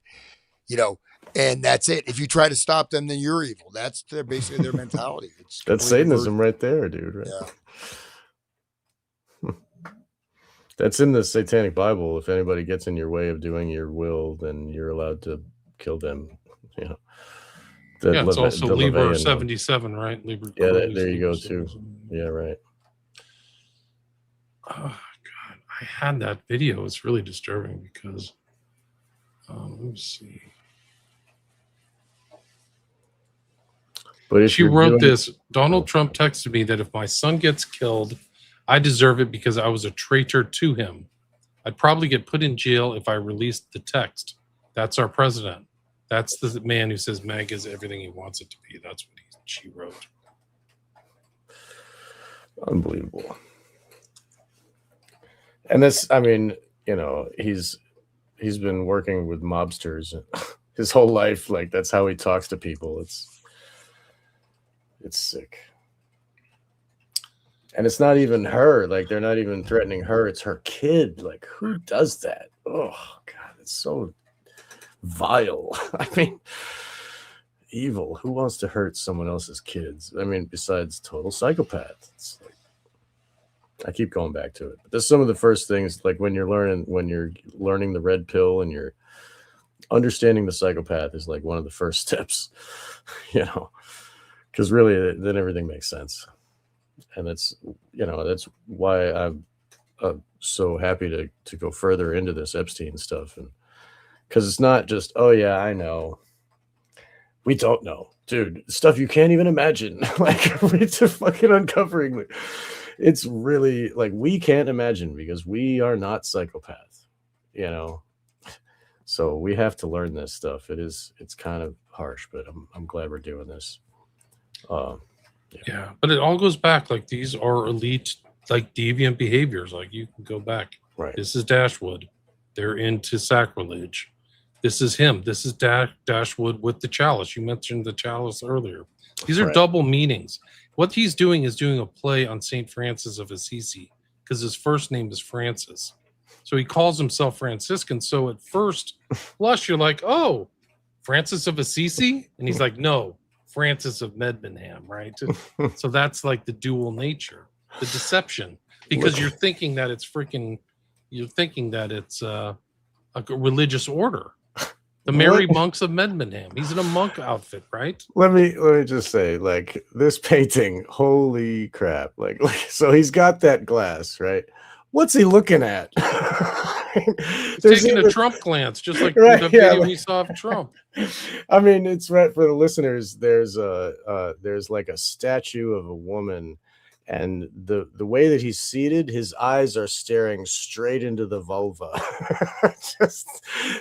and that's it. If you try to stop them, then you're evil. That's basically their mentality. It's That's Satanism right there, dude. Right? Yeah. That's in the Satanic Bible. If anybody gets in your way of doing your will, then you're allowed to kill them. It's also Liber 77, right? Liber there you go too. Yeah, right. Oh God, I had that video. It's really disturbing because let me see. But if she wrote this, Donald Trump texted me that if my son gets killed, I deserve it because I was a traitor to him. I'd probably get put in jail if I released the text. That's our president. That's the man who says MAGA is everything he wants it to be. That's what she wrote. Unbelievable. And this, I mean, he's been working with mobsters his whole life. Like, that's how he talks to people. It's sick. And it's not even her. Like, they're not even threatening her. It's her kid. Like, who does that? Oh, God, it's so vile. I mean, evil. Who wants to hurt someone else's kids? I mean, besides total psychopath. It's like, I keep going back to it. But there's some of the first things, like when you're learning the red pill and you're understanding the psychopath is like one of the first steps, because really then everything makes sense. And that's why I'm so happy to go further into this Epstein stuff. And because it's not just, oh yeah, I know. We don't know, dude. Stuff you can't even imagine. Like, it's fucking uncovering. It's really like we can't imagine because we are not psychopaths, So we have to learn this stuff. It's kind of harsh, but I'm glad we're doing this. Yeah, but it all goes back. Like, these are elite, like, deviant behaviors. Like, you can go back. Right. This is Dashwood. They're into sacrilege. This is him. This is Dashwood with the chalice. You mentioned the chalice earlier. These are double meanings. What he's doing is doing a play on St. Francis of Assisi because his first name is Francis. So he calls himself Franciscan. So at first blush, you're like, oh, Francis of Assisi? And he's like, no, Francis of Medmenham, right? So that's like the dual nature, the deception, because you're thinking that it's a religious order. The Merry Monks of Medmenham. He's in a monk outfit, right? Let me just say, like, this painting, holy crap. Like, so he's got that glass, right? What's he looking at? Taking a Trump glance, just like the video we saw of Trump. I mean, it's right for the listeners. There's like a statue of a woman, and the way that he's seated, his eyes are staring straight into the vulva.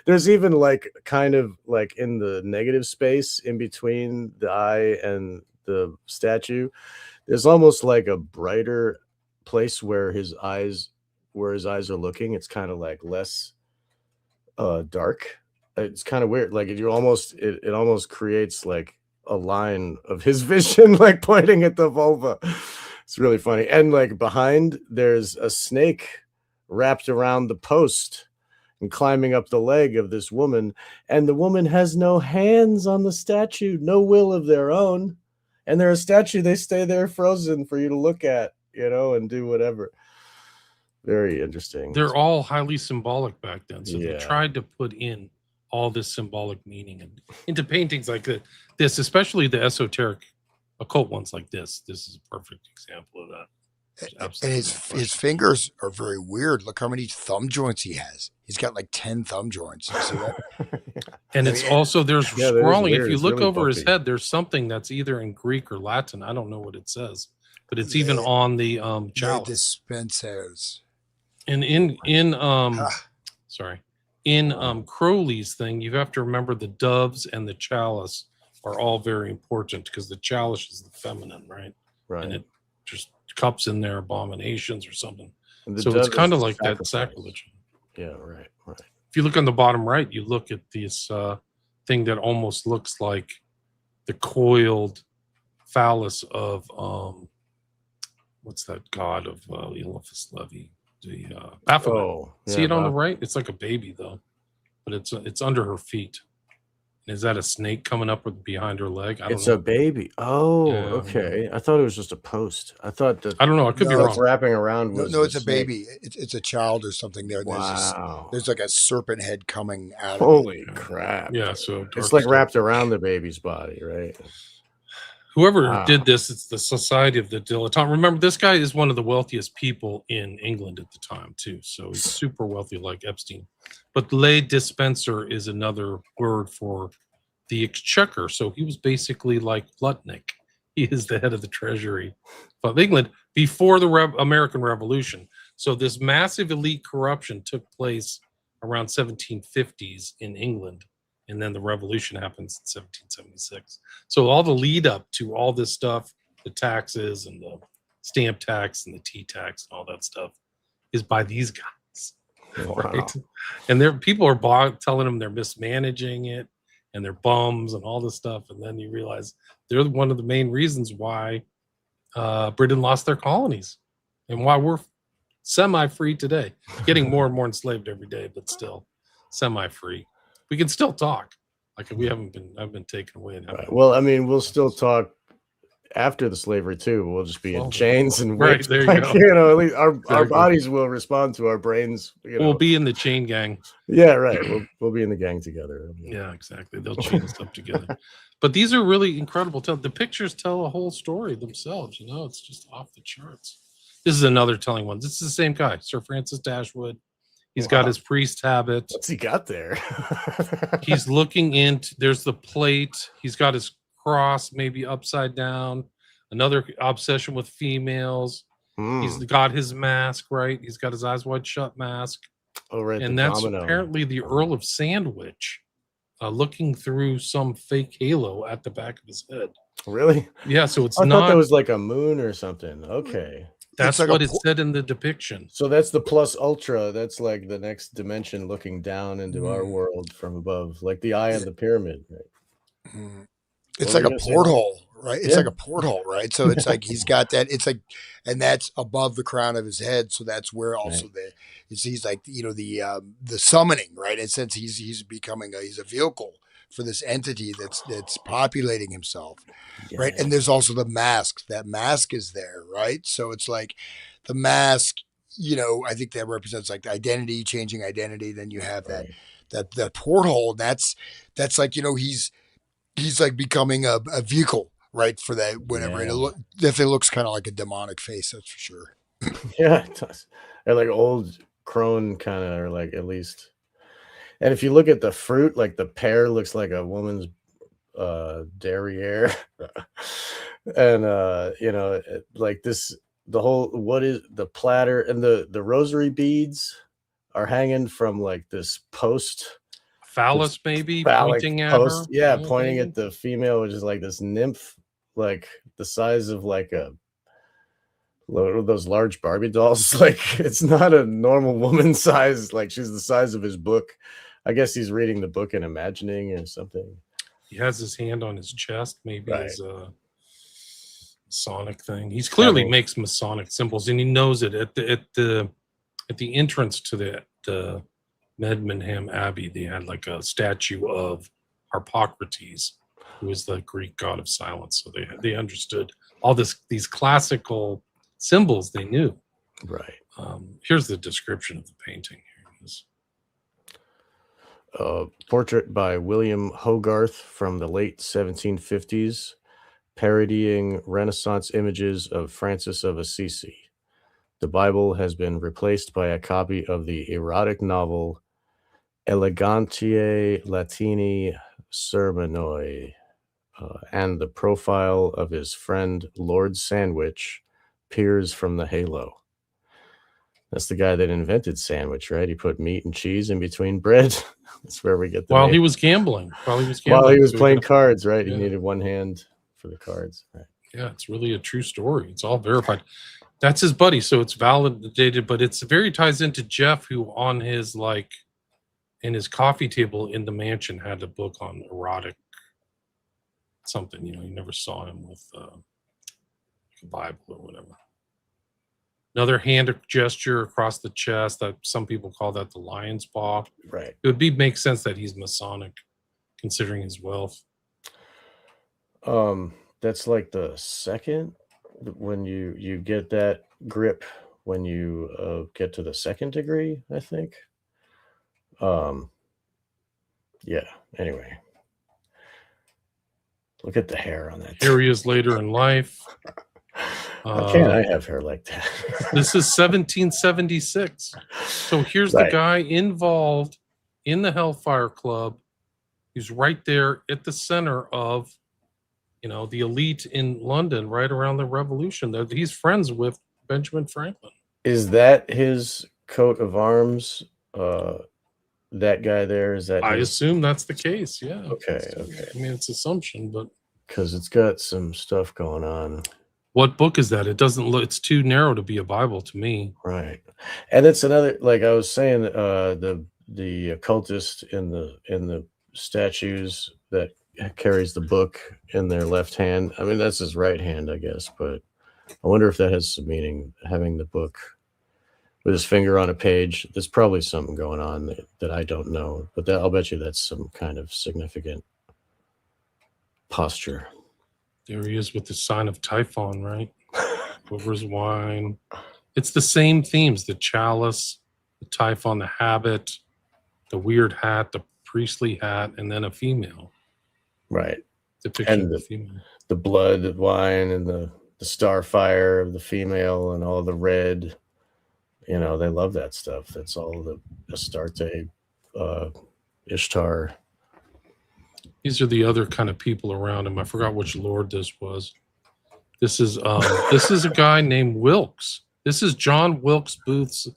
There's even like kind of like in the negative space in between the eye and the statue, there's almost like a brighter place where his eyes are looking. It's kind of like less dark. It's kind of weird. Like, it almost creates like a line of his vision, like pointing at the vulva. It's really funny. And like behind, there's a snake wrapped around the post and climbing up the leg of this woman. And the woman has no hands on the statue, no will of their own. And they're a statue. They stay there frozen for you to look at, and do whatever. Very interesting. They're all highly symbolic back then. So they tried to put in all this symbolic meaning into paintings like this, especially the esoteric occult ones like this. This is a perfect example of that. And Absolutely no his question. fingers are very weird. Look how many thumb joints he has. He's got like 10 thumb joints. You see that? And I it's mean, also there's Yeah, that is scrawling. If weird. you It's look really over his bumpy. head, there's something that's either in Greek or Latin. I don't know what it says, but it's even Le, on the le chalice. dispensers. And in Ah, sorry, in Crowley's thing, you have to remember the doves and the chalice are all very important because the chalice is the feminine, right? And Right. it just cups in their abominations or something. And the So it's dove kind is of like that sacrifice. sacrilege. Yeah, right. If you look on the bottom right, you look at this thing that almost looks like the coiled phallus of what's that god of Eliphas Levi, the Baphomet. Oh, See yeah, it on the right? It's like a baby though, but it's under her feet. Is that a snake coming up behind her leg? I don't It's know. a baby. Oh, Yeah, okay. I thought it was just a post. I thought that I don't know. I could be No, what's wrong. wrapping around no, was no, the it's a snake. baby. It's a child or something there. Wow. There's like a serpent head coming out of it. Holy crap. Yeah, so It's dark like stuff. wrapped around the baby's body, right? Whoever Wow. did this, it's the Society of the Dilettante. Remember, this guy is one of the wealthiest people in England at the time, too. So he's super wealthy, like Epstein. But lay dispenser is another word for the exchequer. So he was basically like Plutnik. He is the head of the treasury of England before the American Revolution. So this massive elite corruption took place around 1750s in England. And then the revolution happens in 1776. So all the lead up to all this stuff, the taxes and the stamp tax and the tea tax and all that stuff is by these guys. Wow. Right? And people are telling them they're mismanaging it and they're bums and all this stuff. And then you realize they're one of the main reasons why Britain lost their colonies and why we're semi-free today, getting more and more enslaved every day, but still semi-free. We can still talk. Like I've been taken away. And Right. Well, I mean, we'll still talk after the slavery too. We'll just be in chains and right whips. there you like, go. You know, at least our Exactly. bodies will respond to our brains. You know. We'll be in the chain gang. Yeah, right. We'll be in the gang together. Yeah, exactly. They'll chain us up together. But these are really incredible. The pictures tell a whole story themselves. You know, it's just off the charts. This is another telling one. This is the same guy, Sir Francis Dashwood. He's got his priest habit. What's he got there? He's looking into, there's the plate. He's got his cross maybe upside down. Another obsession with females. He's got his mask, right? He's got his eyes wide shut mask. Oh, right. And that's apparently the Earl of Sandwich looking through some fake halo at the back of his head. Really? Yeah, so it's I not. thought that was like a moon or something. Okay. That's like what it said in the depiction. So that's the plus ultra. That's like the next dimension looking down into our world from above, like the eye of the pyramid. Right? It's like a porthole, right? It's Yeah. like a porthole, right? So it's like he's got that. It's like, and that's above the crown of his head. So that's where also he's like, you know, the summoning, right? And since he's becoming he's a vehicle for this entity that's populating himself, right? And there's also the mask. That mask is there, right? So it's like the mask, you know, I think that represents like the identity, changing identity. Then you have that porthole. That's like, you know, he's like becoming a vehicle, right? For that, whenever it definitely looks kind of like a demonic face. That's for sure. Yeah, it does. And like old crone kind of, or like at least. And if you look at the fruit, like the pear looks like a woman's derriere. And you know, like this, the whole, what is the platter and the rosary beads are hanging from like this post. Phallus, maybe pointing at her. Yeah, pointing at the female, which is like this nymph, like the size of like those large Barbie dolls. Like it's not a normal woman size. Like she's the size of his book. I guess he's reading the book and imagining or something. He has his hand on his chest, maybe as a Masonic thing. He's clearly makes Masonic symbols, and he knows it at the entrance to the Medmenham Abbey. They had like a statue of Harpocrates, who is the Greek god of silence. So they understood all these classical symbols. They knew. Right. Here's the description of the painting. Here it is. Portrait by William Hogarth from the late 1750s, parodying Renaissance images of Francis of Assisi. The Bible has been replaced by a copy of the erotic novel Elegantiae Latini Sermonoi, and the profile of his friend Lord Sandwich peers from the halo. That's the guy that invented sandwich, right? He put meat and cheese in between bread. That's where we get the While name. he was gambling. While he was While playing got a- cards, right? Yeah. He needed one hand for the cards, right? Yeah, it's really a true story. It's all verified. That's his buddy, so it's validated, but it's very ties into Jeff, who on his in his coffee table in the mansion had a book on erotic something. You never saw him with a Bible or whatever. Another hand gesture across the chest that some people call that the lion's paw. Right. It would make sense that he's Masonic, considering his wealth. That's like the second when you get that grip when you get to the second degree, I think. Yeah. Anyway, look at the hair on that. Here he is later in life. How can't I have hair like that? This is 1776. So here's the guy involved in the Hellfire Club. He's right there at the center of, the elite in London right around the revolution. He's friends with Benjamin Franklin. Is that his coat of arms? That guy there, is that? I assume that's the case. Yeah. Okay. I mean, it's assumption, but because it's got some stuff going on. What book is that? It doesn't look. It's too narrow to be a Bible to me. Right, and it's another. Like I was saying, the occultist in the statues that carries the book in their left hand. I mean, that's his right hand, I guess. But I wonder if that has some meaning. Having the book with his finger on a page. There's probably something going on that I don't know, but I'll bet you that's some kind of significant posture. There he is with the sign of Typhon, right? Over his wine. It's the same themes: the chalice, the Typhon, the habit, the weird hat, the priestly hat, and then a female. Right. Depiction And of the female. The blood, the wine, and the star fire of the female, and all the red. They love that stuff. That's all the Astarte, Ishtar. These are the other kind of people around him. I forgot which lord this was. This is a guy named Wilkes. This is John Wilkes Booth's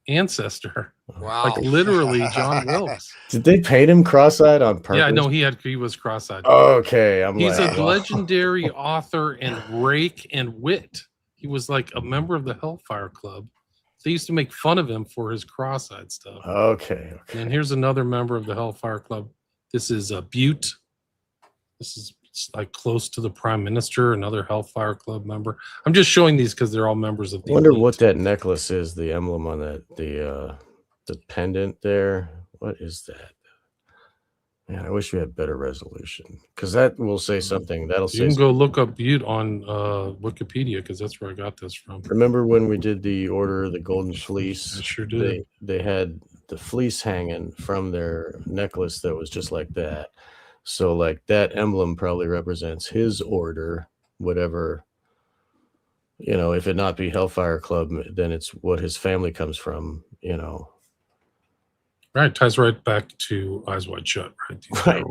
ancestor. Wow. Like literally John Wilkes. Did they paint him cross-eyed on purpose? Yeah, no, he was cross-eyed. Okay, he's a legendary author and rake and wit. He was like a member of the Hellfire Club. They used to make fun of him for his cross-eyed stuff. Okay. And here's another member of the Hellfire Club. This is Butte. This is like close to the Prime Minister, another Hellfire Club member. I'm just showing these because they're all members of the I wonder elite. what that necklace is, the emblem on that, the pendant there. What is that? Man, I wish we had better resolution, because that will say something. You can go look up Butte on Wikipedia, because that's where I got this from. Remember when we did the Order of the Golden Fleece? I sure did. They had the fleece hanging from their necklace that was just like that. So like that emblem probably represents his order, whatever. If it not be Hellfire Club, then it's what his family comes from. Right, ties right back to Eyes Wide Shut, right? Right.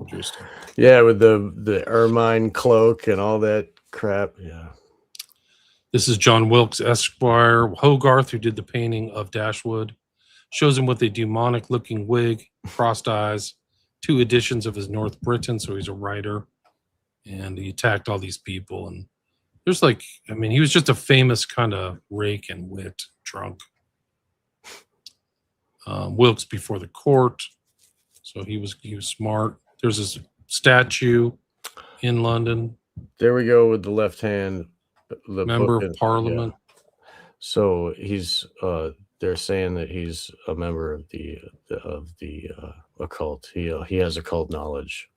Yeah, with the ermine cloak and all that crap. Yeah. This is John Wilkes Esquire. Hogarth, who did the painting of Dashwood, shows him with a demonic-looking wig, crossed eyes, 2 editions of his North Britain, so he's a writer, and he attacked all these people. And there's he was just a famous kind of rake and wit drunk. Wilkes before the court, so he was smart. There's this statue in London. There we go with the left hand. The member of Parliament. Yeah. So he's they're saying that he's a member of the occult. He has occult knowledge.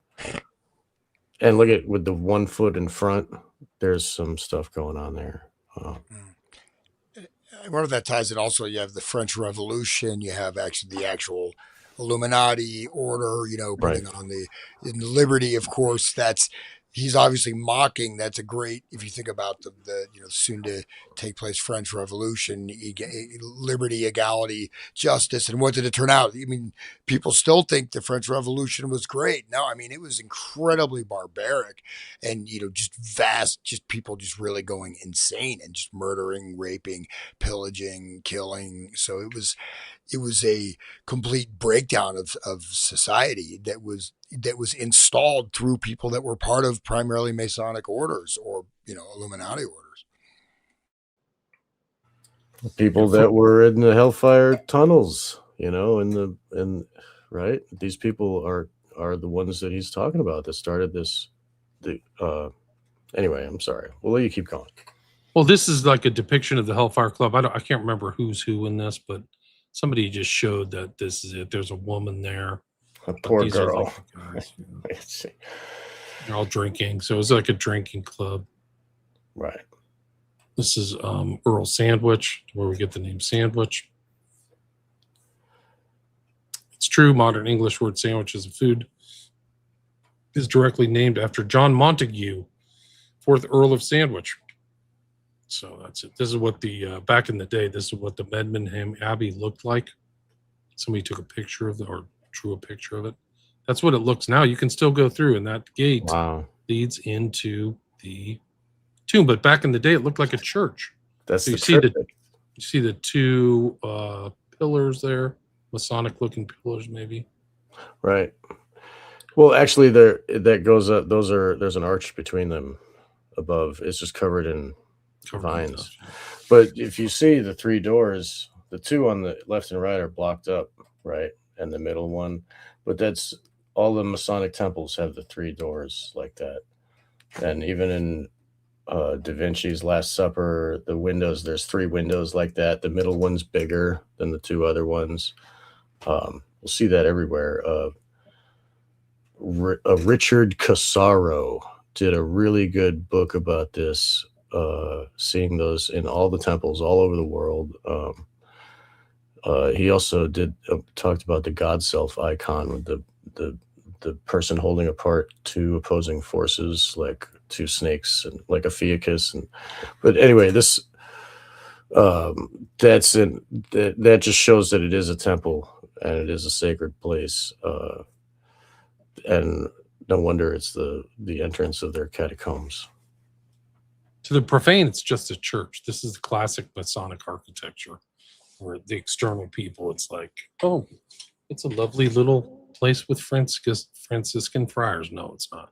And look at with the 1 foot in front, there's some stuff going on there. I wonder if that ties it also. You have the French Revolution, you have the actual Illuminati order, putting on the liberty, of course. That's he's obviously mocking. That's a great, if you think about the soon to take place French Revolution, liberty, equality, justice, and what did it turn out? I mean, people still think the French Revolution was great. No, I mean it was incredibly barbaric, and just vast, just people just really going insane and just murdering, raping, pillaging, killing. So it was a complete breakdown of society that was installed through people that were part of primarily Masonic orders or Illuminati orders. People that were in the Hellfire tunnels, right. These people are the ones that he's talking about that started this. Anyway, I'm sorry. We'll let you keep going. Well, this is like a depiction of the Hellfire Club. I can't remember who's who in this, but somebody just showed that this is it. There's a woman there. A poor girl. Like the guys, they're all drinking, so it's like a drinking club. Right. This is Earl Sandwich, where we get the name Sandwich. It's true, modern English word sandwich as a food is directly named after John Montague, 4th Earl of Sandwich. So that's it. This is what the back in the day, this is what the Medmenham Abbey looked like. Somebody took a picture of it or drew a picture of it. That's what it looks now. You can still go through, and that gate leads into the tomb. But back in the day, it looked like a church. That's so you see the two pillars there, Masonic-looking pillars, maybe. Right. Well, actually, that goes up. There's an arch between them above. It's just covered in vines. But if you see the three doors, the two on the left and right are blocked up, right, and the middle one. But that's all the Masonic temples have the three doors like that, and even in Da Vinci's Last Supper, the windows, there's three windows like that. The middle one's bigger than the two other ones. We'll see that everywhere. Richard Casaro did a really good book about this, seeing those in all the temples all over the world. He also talked about the God Self icon with the person holding apart two opposing forces, like two snakes and like a fiacus. But anyway, this that just shows that it is a temple and it is a sacred place. And no wonder it's the entrance of their catacombs. To the profane, it's just a church. This is the classic Masonic architecture, where the external people, it's like, oh, it's a lovely little place with Franciscan friars. No, it's not.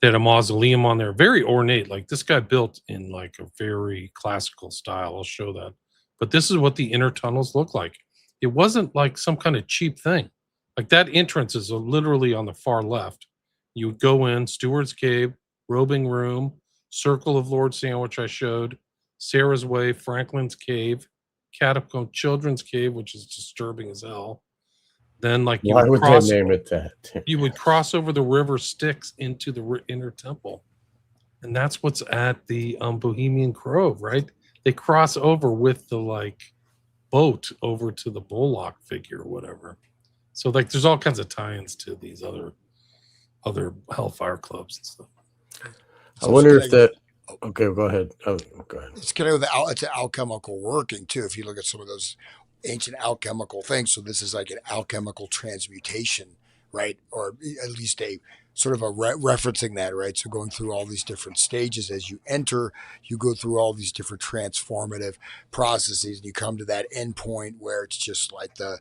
They had a mausoleum on there, very ornate. Like this guy built in like a very classical style. I'll show that. But this is what the inner tunnels look like. It wasn't like some kind of cheap thing. Like that entrance is literally on the far left. You would go in, Steward's Cave, Robing Room, Circle of Lord Sandwich I showed, Sarah's Way, Franklin's Cave, Catacomb Children's Cave, which is disturbing as hell. Then like why would they name it that? You would cross over the river Styx into the inner temple. And that's what's at the Bohemian Grove, right? They cross over with the like boat over to the Bullock figure or whatever. So like there's all kinds of tie-ins to these other Hellfire clubs and stuff. I wonder if that. Okay, go ahead. Go ahead. It's kind of it's an alchemical working too. If you look at some of those ancient alchemical things, so this is like an alchemical transmutation, right? Or at least a sort of a referencing that, right? So going through all these different stages as you enter, you go through all these different transformative processes, and you come to that end point where it's just like the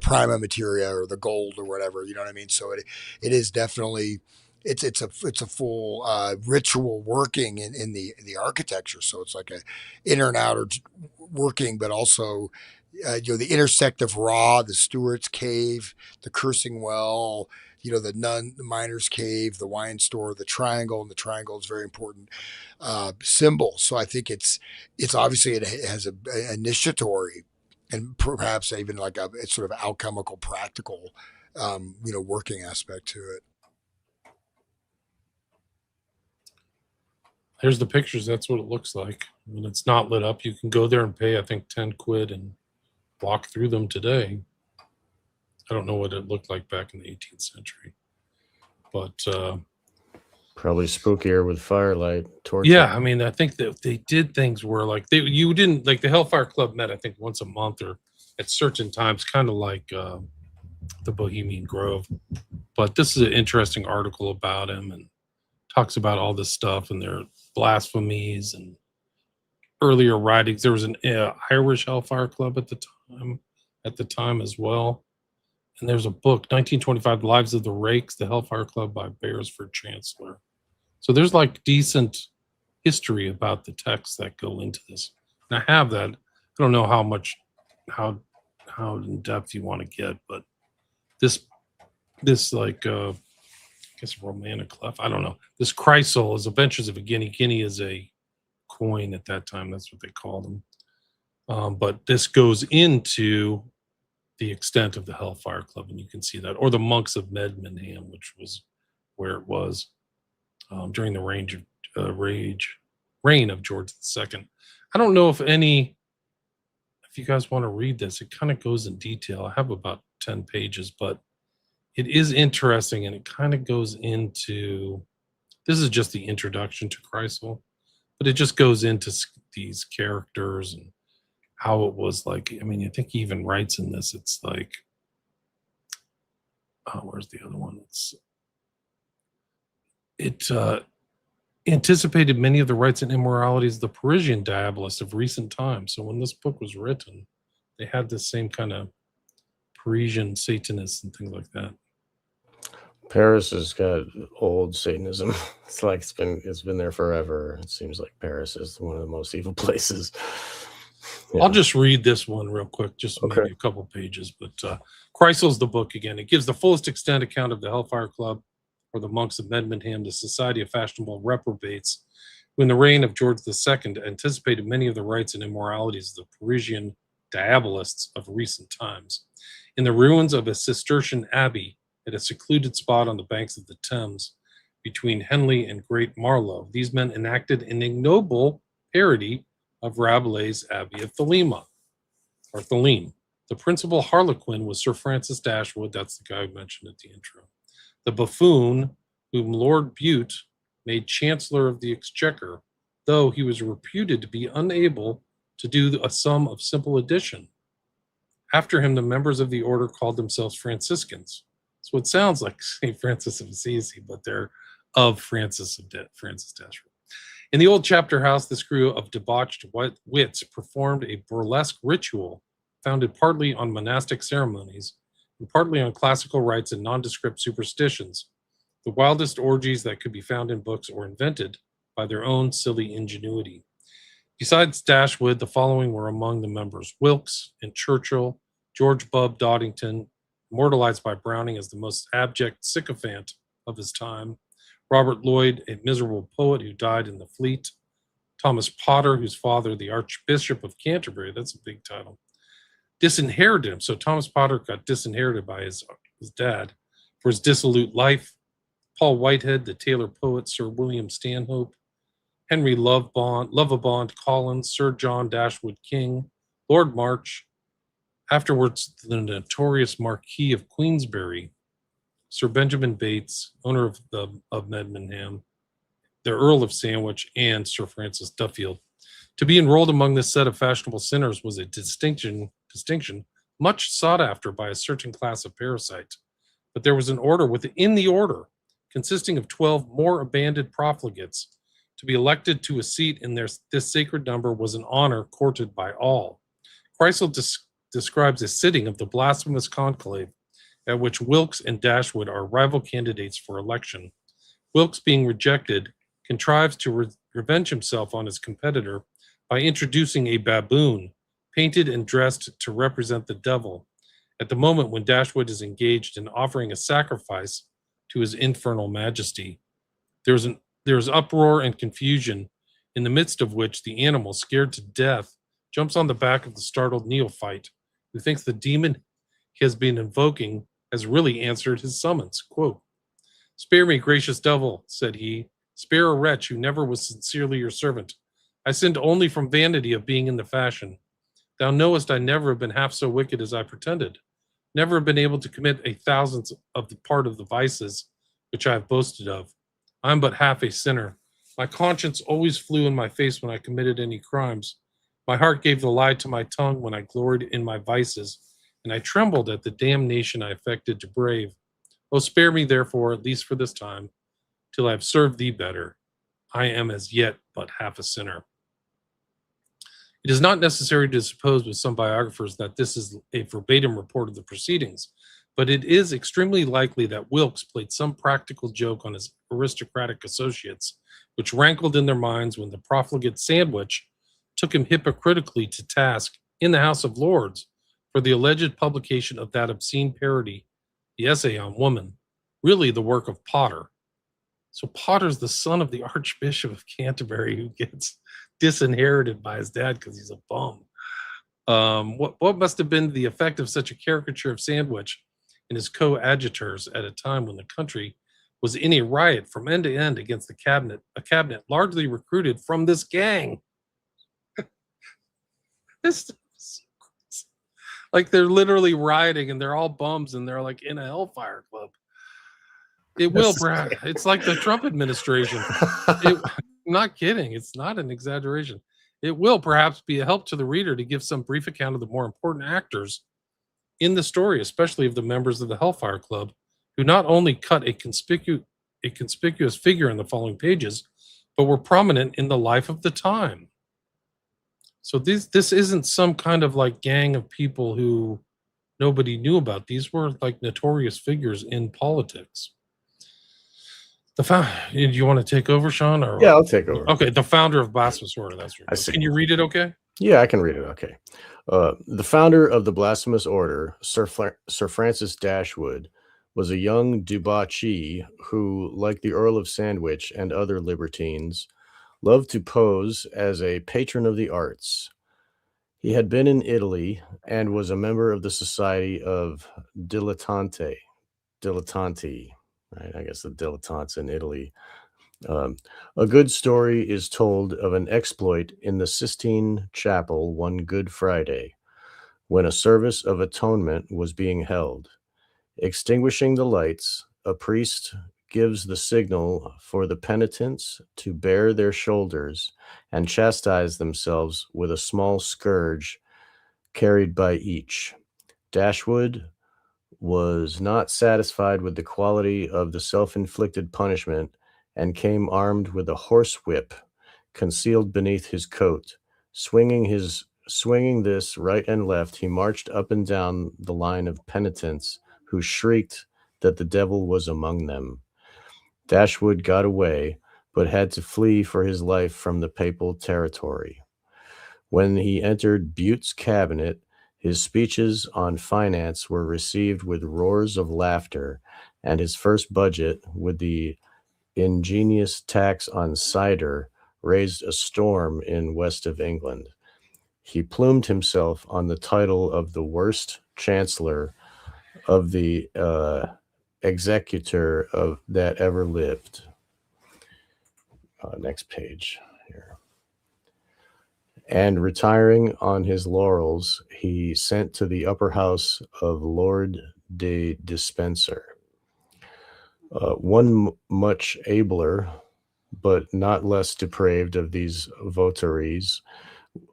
prima materia or the gold or whatever. You know what I mean? So it is definitely. It's a full ritual working in the architecture. So it's like a inner and outer working, but also the intersect of Ra, the Steward's Cave, the Cursing Well, the nun, the Miner's Cave, the wine store, the triangle, and the triangle is a very important symbol. So I think it's obviously it has a initiatory and perhaps even like it's sort of alchemical, practical, working aspect to it. Here's the pictures. That's what it looks like. When it's not lit up, you can go there and pay, I think, 10 quid and walk through them today. I don't know what it looked like back in the 18th century. But Probably spookier with firelight, torch. Yeah, I mean, I think that they did things where like you didn't like the Hellfire Club met, I think, once a month or at certain times, kind of like the Bohemian Grove. But this is an interesting article about him and talks about all this stuff and their blasphemies and earlier writings. There was an Irish Hellfire Club at the time as well. And there's a book, 1925 Lives of the Rakes, the Hellfire Club by Beresford Chancellor. So there's like decent history about the texts that go into this. And I have that. I don't know how in depth you want to get, but this like I guess romantic clef. I don't know. This Chrysal is Adventures of a Guinea. Guinea is a coin at that time. That's what they called them. But this goes into the extent of the Hellfire Club, and you can see that, or the monks of Medmenham, which was where it was during the reign of George II. I don't know if you guys want to read this. It kind of goes in detail. I have about 10 pages, but it is interesting, and it kind of goes into, this is just the introduction to Chrysal, but it just goes into these characters and how it was like. I mean, I think he even writes in this, it's like, where's the other one? It anticipated many of the rites and immoralities of the Parisian diabolists of recent times. So when this book was written, they had this same kind of Parisian Satanists and things like that. Paris has got old Satanism. It's like it's been there forever. It seems like Paris is one of the most evil places. Yeah. I'll just read this one real quick, just maybe a couple pages. But Chrysal's the book again. It gives the fullest extent account of the Hellfire Club, or the monks of Medmenham, the society of fashionable reprobates, who in the reign of George II anticipated many of the rites and immoralities of the Parisian diabolists of recent times. In the ruins of a Cistercian abbey at a secluded spot on the banks of the Thames between Henley and Great Marlow, these men enacted an ignoble parody of Rabelais' Abbey of Thelema, or Theleme. The principal harlequin was Sir Francis Dashwood, that's the guy I mentioned at the intro. The buffoon, whom Lord Bute made Chancellor of the Exchequer, though he was reputed to be unable to do a sum of simple addition. After him, the members of the order called themselves Franciscans. So it sounds like St. Francis of Assisi, but they're of Francis Dashwood. In the old chapter house, this crew of debauched wits performed a burlesque ritual founded partly on monastic ceremonies and partly on classical rites and nondescript superstitions, the wildest orgies that could be found in books or invented by their own silly ingenuity. Besides Dashwood, the following were among the members: Wilkes and Churchill, George Bubb Doddington, immortalized by Browning as the most abject sycophant of his time, Robert Lloyd, a miserable poet who died in the Fleet, Thomas Potter, whose father, the Archbishop of Canterbury, that's a big title, disinherited him. So Thomas Potter got disinherited by his dad for his dissolute life. Paul Whitehead, the Taylor poet, Sir William Stanhope, Henry Lovabond Collins, Sir John Dashwood King, Lord March, afterwards the notorious Marquis of Queensberry, Sir Benjamin Bates, owner of Medmenham, the Earl of Sandwich, and Sir Francis Duffield. To be enrolled among this set of fashionable sinners was a distinction much sought after by a certain class of parasites. But there was an order within the order, consisting of 12 more abandoned profligates. To be elected to a seat in this sacred number was an honor courted by all. Chrysal describes a sitting of the blasphemous conclave at which Wilkes and Dashwood are rival candidates for election. Wilkes, being rejected, contrives to revenge himself on his competitor by introducing a baboon painted and dressed to represent the devil at the moment when Dashwood is engaged in offering a sacrifice to his infernal majesty. There is uproar and confusion, in the midst of which the animal, scared to death, jumps on the back of the startled neophyte, who thinks the demon he has been invoking has really answered his summons. Quote, "Spare me, gracious devil," said he. "Spare a wretch who never was sincerely your servant. I sinned only from vanity of being in the fashion. Thou knowest I never have been half so wicked as I pretended, never have been able to commit a thousandth of the part of the vices which I have boasted of. I'm but half a sinner. My conscience always flew in my face when I committed any crimes. My heart gave the lie to my tongue when I gloried in my vices, and I trembled at the damnation I affected to brave. Oh, spare me, therefore, at least for this time, till I have served thee better. I am as yet but half a sinner. It is not necessary to suppose with some biographers that this is a verbatim report of the proceedings, but it is extremely likely that Wilkes played some practical joke on his aristocratic associates, which rankled in their minds when the profligate Sandwich took him hypocritically to task in the House of Lords for the alleged publication of that obscene parody, the essay on woman, really the work of Potter. So Potter's the son of the Archbishop of Canterbury who gets disinherited by his dad because he's a bum. What must have been the effect of such a caricature of Sandwich and his coadjutors at a time when the country was in a riot from end to end against the cabinet, a cabinet largely recruited from this gang? This like they're literally rioting and they're all bums and they're like in a Hellfire Club. It will, Brad. It's like the Trump administration. I'm not kidding. It's not an exaggeration. It will perhaps be a help to the reader to give some brief account of the more important actors in the story, especially of the members of the Hellfire Club, who not only cut a conspicuous figure in the following pages, but were prominent in the life of the time. So this isn't some kind of like gang of people who nobody knew about. These were like notorious figures in politics. Do you want to take over, Sean? Or Yeah, I'll take over. Okay, the founder of Blasphemous Order. That's right. I see. Can you read it? Okay. Yeah, I can read it. Okay. The founder of the Blasphemous Order, Sir Francis Dashwood, was a young debauchee who, like the Earl of Sandwich and other libertines, loved to pose as a patron of the arts. He had been in Italy and was a member of the Society of Dilettanti, right? I guess the dilettantes in Italy. A good story is told of an exploit in the Sistine Chapel one Good Friday, when a service of atonement was being held. Extinguishing the lights, a priest gives the signal for the penitents to bare their shoulders and chastise themselves with a small scourge carried by each. Dashwood was not satisfied with the quality of the self-inflicted punishment and came armed with a horsewhip concealed beneath his coat. Swinging this right and left, he marched up and down the line of penitents who shrieked that the devil was among them. Dashwood got away, but had to flee for his life from the papal territory. When he entered Bute's cabinet, his speeches on finance were received with roars of laughter, and his first budget, with the ingenious tax on cider, raised a storm in west of England. He plumed himself on the title of the worst chancellor of the executor of that ever lived. Next page here. And retiring on his laurels, he sent to the upper house of Lord de Despencer. One much abler, but not less depraved of these votaries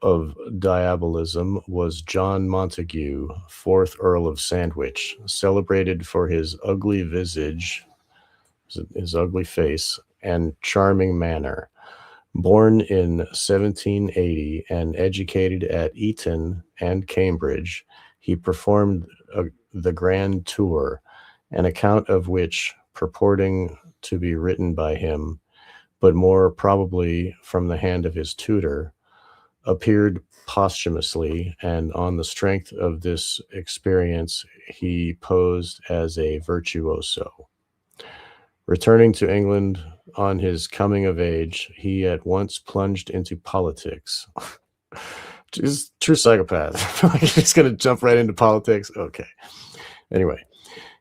of diabolism was John Montague, 4th Earl of Sandwich, celebrated for his ugly visage, his ugly face, and charming manner. Born in 1780 and educated at Eton and Cambridge, he performed the Grand Tour, an account of which, purporting to be written by him, but more probably from the hand of his tutor, appeared posthumously, and on the strength of this experience, he posed as a virtuoso. Returning to England on his coming of age, he at once plunged into politics. He's a true psychopath. Like he's going to jump right into politics. Okay. Anyway,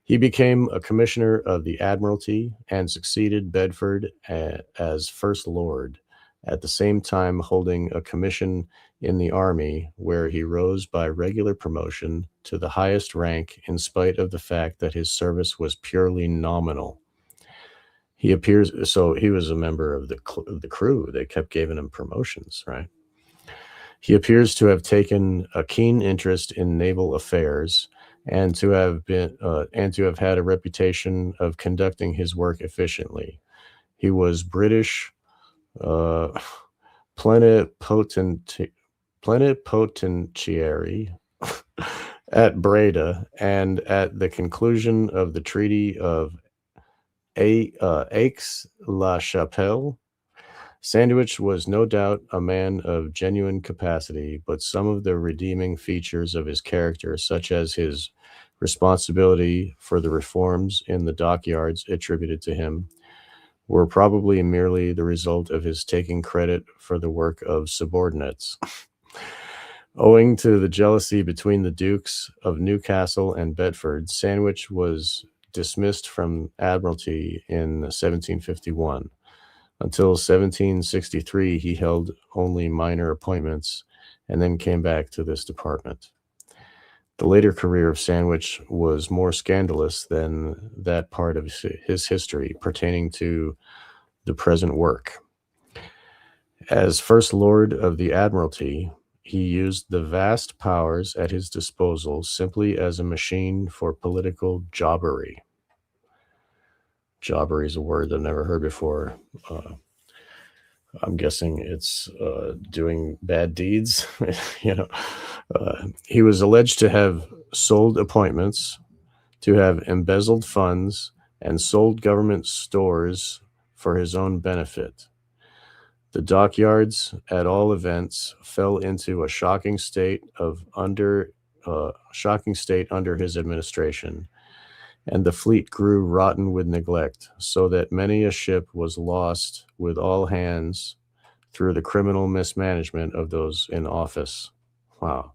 he became a commissioner of the Admiralty and succeeded Bedford as First Lord, at the same time holding a commission in the army, where he rose by regular promotion to the highest rank in spite of the fact that his service was purely nominal. He appears, so he was a member of the crew. They kept giving him promotions, right? He appears to have taken a keen interest in naval affairs and to have had a reputation of conducting his work efficiently. He was British uh, plenipotentiary at Breda, and at the conclusion of the Treaty of Aix-la-Chapelle, Sandwich was no doubt a man of genuine capacity, but some of the redeeming features of his character, such as his responsibility for the reforms in the dockyards attributed to him, were probably merely the result of his taking credit for the work of subordinates. Owing to the jealousy between the Dukes of Newcastle and Bedford, Sandwich was dismissed from Admiralty in 1751. Until 1763, he held only minor appointments and then came back to this department. The later career of Sandwich was more scandalous than that part of his history pertaining to the present work. As First Lord of the Admiralty, he used the vast powers at his disposal simply as a machine for political jobbery. Jobbery is a word I've never heard before. I'm guessing it's doing bad deeds. He was alleged to have sold appointments, to have embezzled funds, and sold government stores for his own benefit. The dockyards, at all events, fell into a shocking state under his administration, and the fleet grew rotten with neglect, so that many a ship was lost with all hands through the criminal mismanagement of those in office. Wow.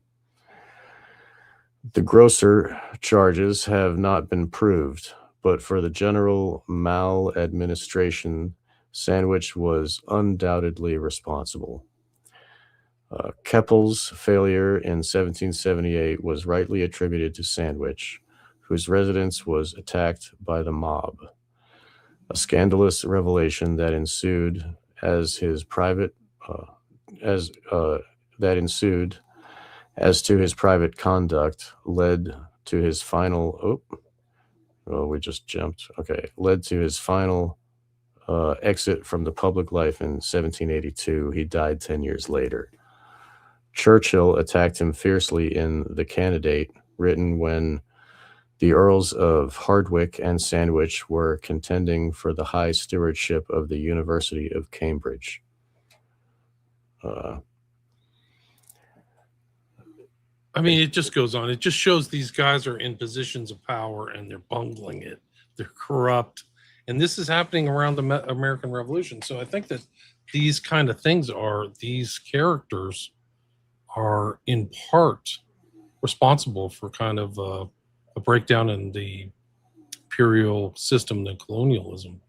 The grosser charges have not been proved, but for the general maladministration, Sandwich was undoubtedly responsible. Keppel's failure in 1778 was rightly attributed to Sandwich, whose residence was attacked by the mob. A scandalous revelation that ensued as to his private conduct led to his final exit from the public life in 1782. He died 10 years later. Churchill attacked him fiercely in The Candidate, written when the Earls of Hardwicke and Sandwich were contending for the high stewardship of the University of Cambridge. It just goes on. It just shows these guys are in positions of power and they're bungling it. They're corrupt. And this is happening around the American Revolution. So I think that these kind of things these characters are in part responsible for kind of a breakdown in the imperial system and colonialism.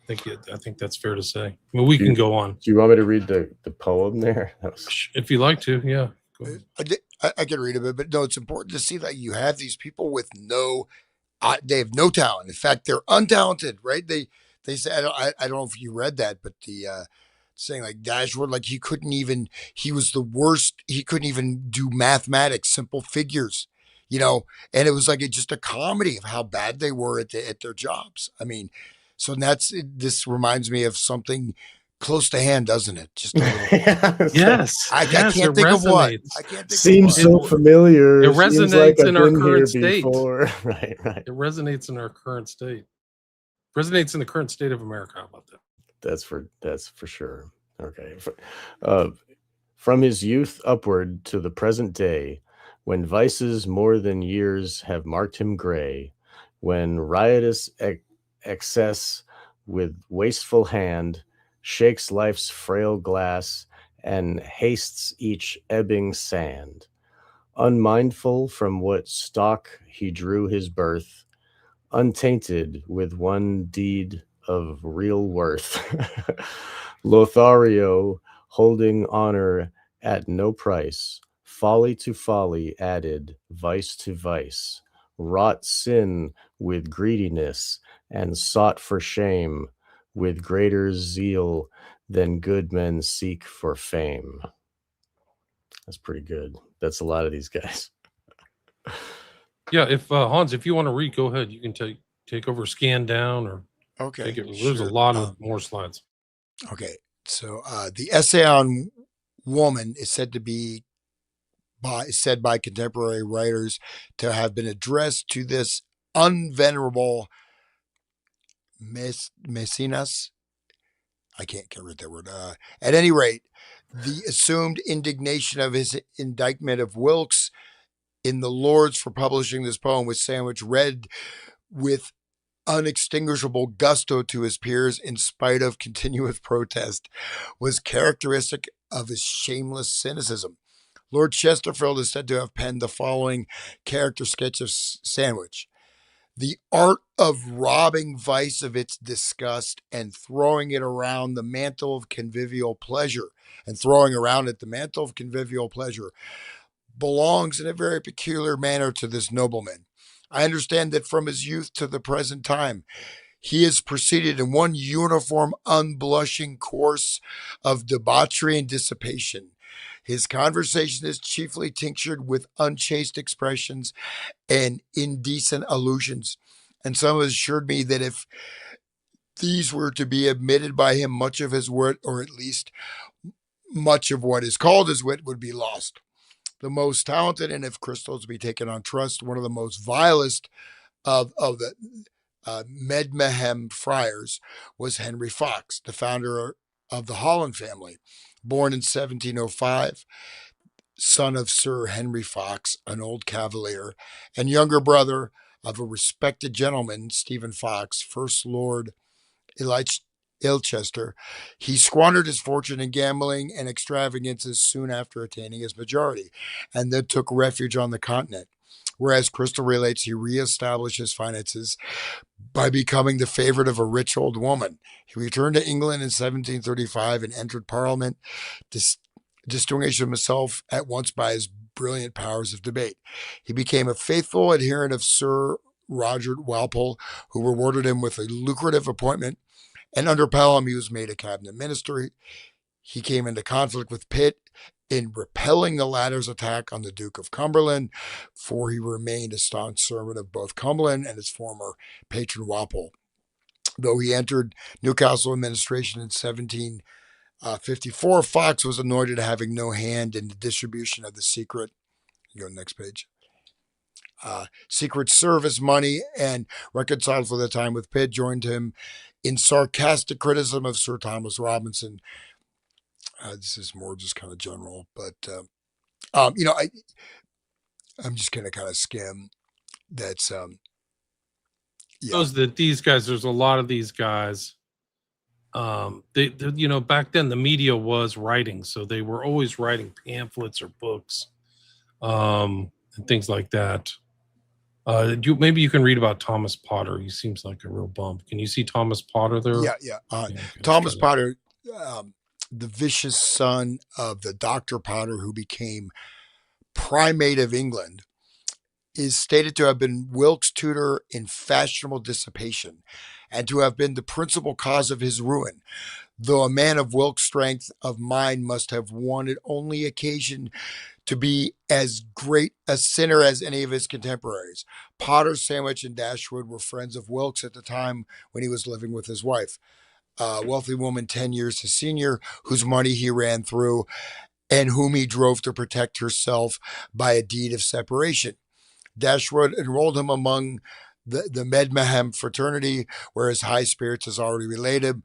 I think that's fair to say. We can go on. Do you want me to read the poem there? If you like to, yeah. Go ahead. I can read a bit, but no, it's important to see that you have these people with they have no talent. In fact, they're untalented, right? They say, I don't know if you read that, but the saying like Dashwood, like he was the worst. He couldn't even do mathematics, simple figures, and it was like just a comedy of how bad they were at their jobs. So this reminds me of something close to hand, doesn't it? Just a little. Yes. I can't think of what. I can't think Seems of what. so familiar. It resonates in our current state. Right. It resonates in our current state. Resonates in the current state of America. How about that? That's for sure. Okay. From his youth upward to the present day, when vices more than years have marked him gray, when riotous excess with wasteful hand shakes life's frail glass and hastes each ebbing sand, unmindful from what stock he drew his birth, untainted with one deed of real worth. Lothario, holding honor at no price, folly to folly added, vice to vice, wrought sin with greediness, and sought for shame with greater zeal than good men seek for fame. That's pretty good. That's a lot of these guys. Yeah, if Hans, if you want to read, go ahead. You can take over, scan down, or Okay, take it. There's sure. a lot of more slides. Okay, so the essay on woman is said by contemporary writers to have been addressed to this unvenerable Messinas. I can't read that word. At any rate, the assumed indignation of his indictment of Wilkes in the Lords for publishing this poem was Sandwich read with unextinguishable gusto to his peers in spite of continuous protest was characteristic of his shameless cynicism. Lord Chesterfield is said to have penned the following character sketch of Sandwich. The art of robbing vice of its disgust and throwing it around the mantle of convivial pleasure, belongs in a very peculiar manner to this nobleman. I understand that from his youth to the present time, he has proceeded in one uniform, unblushing course of debauchery and dissipation. His conversation is chiefly tinctured with unchaste expressions and indecent allusions. And some have assured me that if these were to be admitted by him, much of his wit, or at least much of what is called his wit, would be lost. The most talented, and if crystals to be taken on trust, one of the most vilest of the Medmehem friars was Henry Fox, the founder of the Holland family, born in 1705, son of Sir Henry Fox, an old cavalier, and younger brother of a respected gentleman, Stephen Fox, First Lord Ilchester. He squandered his fortune in gambling and extravagances soon after attaining his majority, and then took refuge on the continent. Whereas Crystal relates he reestablished his finances by becoming the favorite of a rich old woman. He returned to England in 1735 and entered Parliament, distinguishing himself at once by his brilliant powers of debate. He became a faithful adherent of Sir Roger Walpole, who rewarded him with a lucrative appointment, and under Pelham he was made a cabinet minister. He came into conflict with Pitt in repelling the latter's attack on the Duke of Cumberland, for he remained a staunch servant of both Cumberland and his former patron Walpole. Though he entered Newcastle administration in 1754, Fox was anointed having no hand in the distribution of the secret. Go to the next page. Secret Service money, and reconciled for the time with Pitt, joined him in sarcastic criticism of Sir Thomas Robinson. This is more just kind of general, but I'm just going to kind of skim. That's Shows that these guys, there's a lot of these guys. They back then the media was writing, so they were always writing pamphlets or books, and things like that. Maybe you can read about Thomas Potter. He seems like a real bump. Can you see Thomas Potter there? Yeah. Thomas Potter, the vicious son of the Dr. Potter who became primate of England, is stated to have been Wilkes' tutor in fashionable dissipation and to have been the principal cause of his ruin. Though a man of Wilkes' strength of mind must have wanted only occasion to be as great a sinner as any of his contemporaries. Potter, Sandwich, and Dashwood were friends of Wilkes at the time when he was living with his wife, a wealthy woman 10 years his senior, whose money he ran through and whom he drove to protect herself by a deed of separation. Dashwood enrolled him among the Medmehem fraternity, where his high spirits, as already related,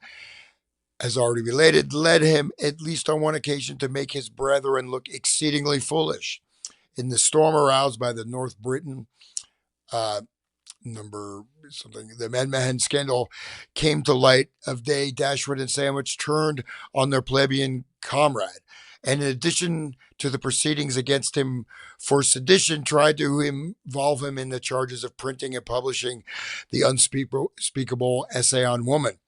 led him, at least on one occasion, to make his brethren look exceedingly foolish. In the storm aroused by the North Britain, the Medmehem scandal came to light of day, Dashwood and Sandwich turned on their plebeian comrade, and in addition to the proceedings against him for sedition, tried to involve him in the charges of printing and publishing the unspeakable essay on woman,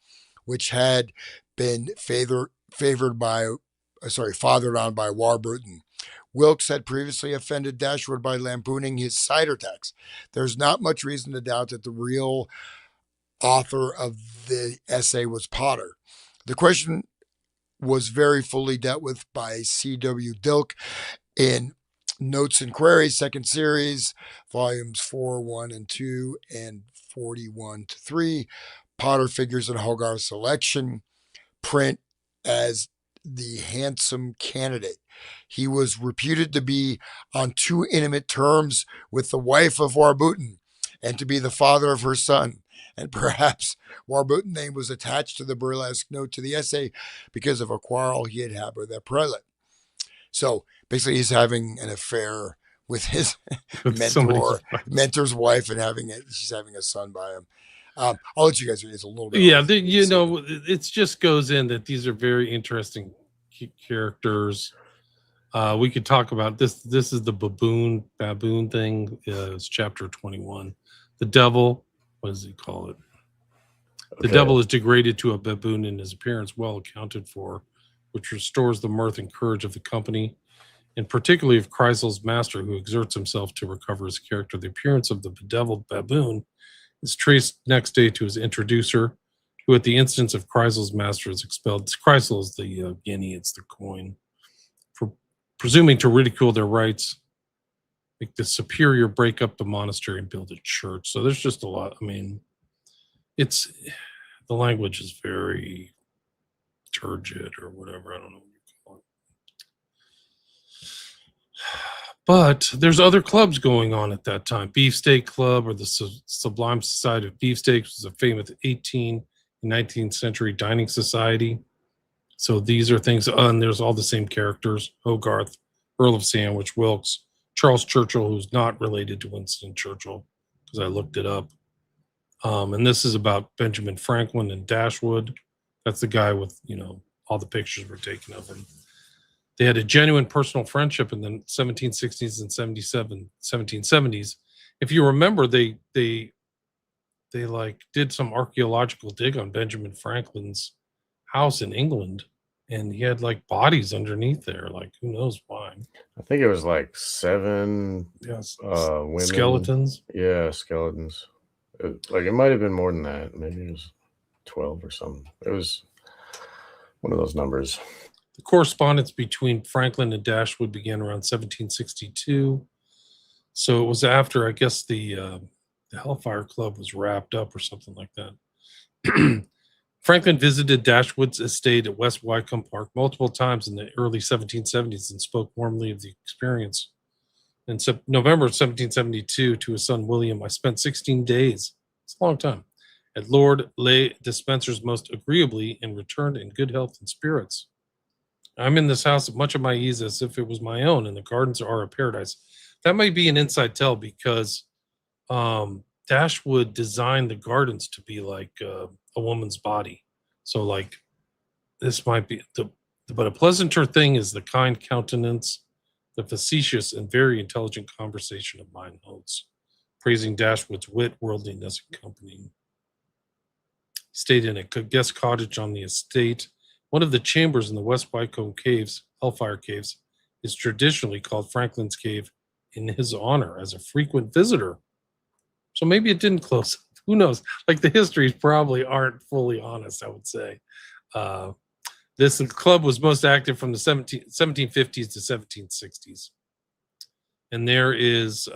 which had been fathered on by Warburton. Wilkes had previously offended Dashwood by lampooning his cider tax. There's not much reason to doubt that the real author of the essay was Potter. The question was very fully dealt with by C.W. Dilk in Notes and Queries, second series, volumes 4, 1, and 2, and 41 to 3. Potter figures in Hogarth's selection print as the handsome candidate. He was reputed to be on too intimate terms with the wife of Warburton and to be the father of her son. And perhaps Warburton's name was attached to the burlesque note to the essay because of a quarrel he had had with that prelate. So basically, he's having an affair with his mentor's wife, and she's having a son by him. I'll let you guys read. It's a little bit. Yeah, it just goes in that these are very interesting characters. We could talk about this. This is the baboon thing. It's chapter 21. The devil. What does he call it? The devil is degraded to a baboon in his appearance, well accounted for, which restores the mirth and courage of the company, and particularly of Chrysal's master, who exerts himself to recover his character. The appearance of the bedeviled baboon is traced next day to his introducer, who at the instance of Chrysal's master is expelled. Chrysal is the guinea, it's the coin, for presuming to ridicule their rights, make the superior break up the monastery and build a church. So there's just a lot. I mean, the language is very turgid or whatever. I don't know what you call it. But there's other clubs going on at that time. Beefsteak Club, or the Sublime Society of Beefsteaks, was a famous 18th and 19th century dining society. So these are things, and there's all the same characters: Hogarth, Earl of Sandwich, Wilkes, Charles Churchill, who's not related to Winston Churchill, because I looked it up. And this is about Benjamin Franklin and Dashwood. That's the guy with, all the pictures were taken of him. They had a genuine personal friendship in the 1760s and 1770s. If you remember, they did some archaeological dig on Benjamin Franklin's house in England, and he had bodies underneath there. Who knows why? I think it was 7 women. Skeletons. Yeah, skeletons. It might have been more than that. Maybe it was 12 or something. It was one of those numbers. The correspondence between Franklin and Dashwood began around 1762. So it was after, I guess, the Hellfire Club was wrapped up or something like that. Franklin visited Dashwood's estate at West Wycombe Park multiple times in the early 1770s and spoke warmly of the experience. In November of 1772, to his son William, I spent 16 days, it's a long time, at Lord Le Despencer's most agreeably, and returned in good health and spirits. I'm in this house at much of my ease as if it was my own, and the gardens are a paradise. That might be an inside tell, because Dashwood designed the gardens to be like a woman's body. So this might be, but a pleasanter thing is the kind countenance, the facetious and very intelligent conversation of mine notes, praising Dashwood's wit, worldliness, and company. Stayed in a guest cottage on the estate. One of the chambers in the West Wycombe Caves, Hellfire Caves, is traditionally called Franklin's Cave in his honor, as a frequent visitor. So maybe it didn't close. Who knows? The histories probably aren't fully honest, I would say. This club was most active from the 1750s to 1760s. And there's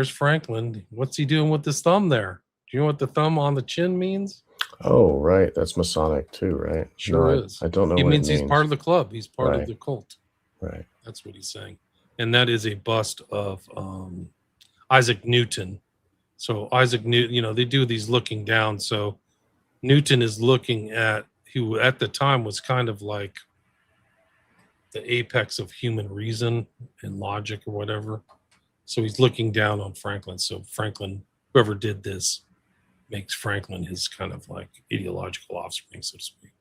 Franklin. What's he doing with his thumb there? Do you know what the thumb on the chin means? Oh, right. That's Masonic too, right? Sure is. I don't know It what means it means. He's part of the club. He's part of the cult. Right. That's what he's saying. And that is a bust of Isaac Newton. So Isaac Newton, they do these looking down. So Newton is looking at, who at the time was kind of like the apex of human reason and logic or whatever. So he's looking down on Franklin. So Franklin, whoever did this, makes Franklin his kind of ideological offspring, so to speak.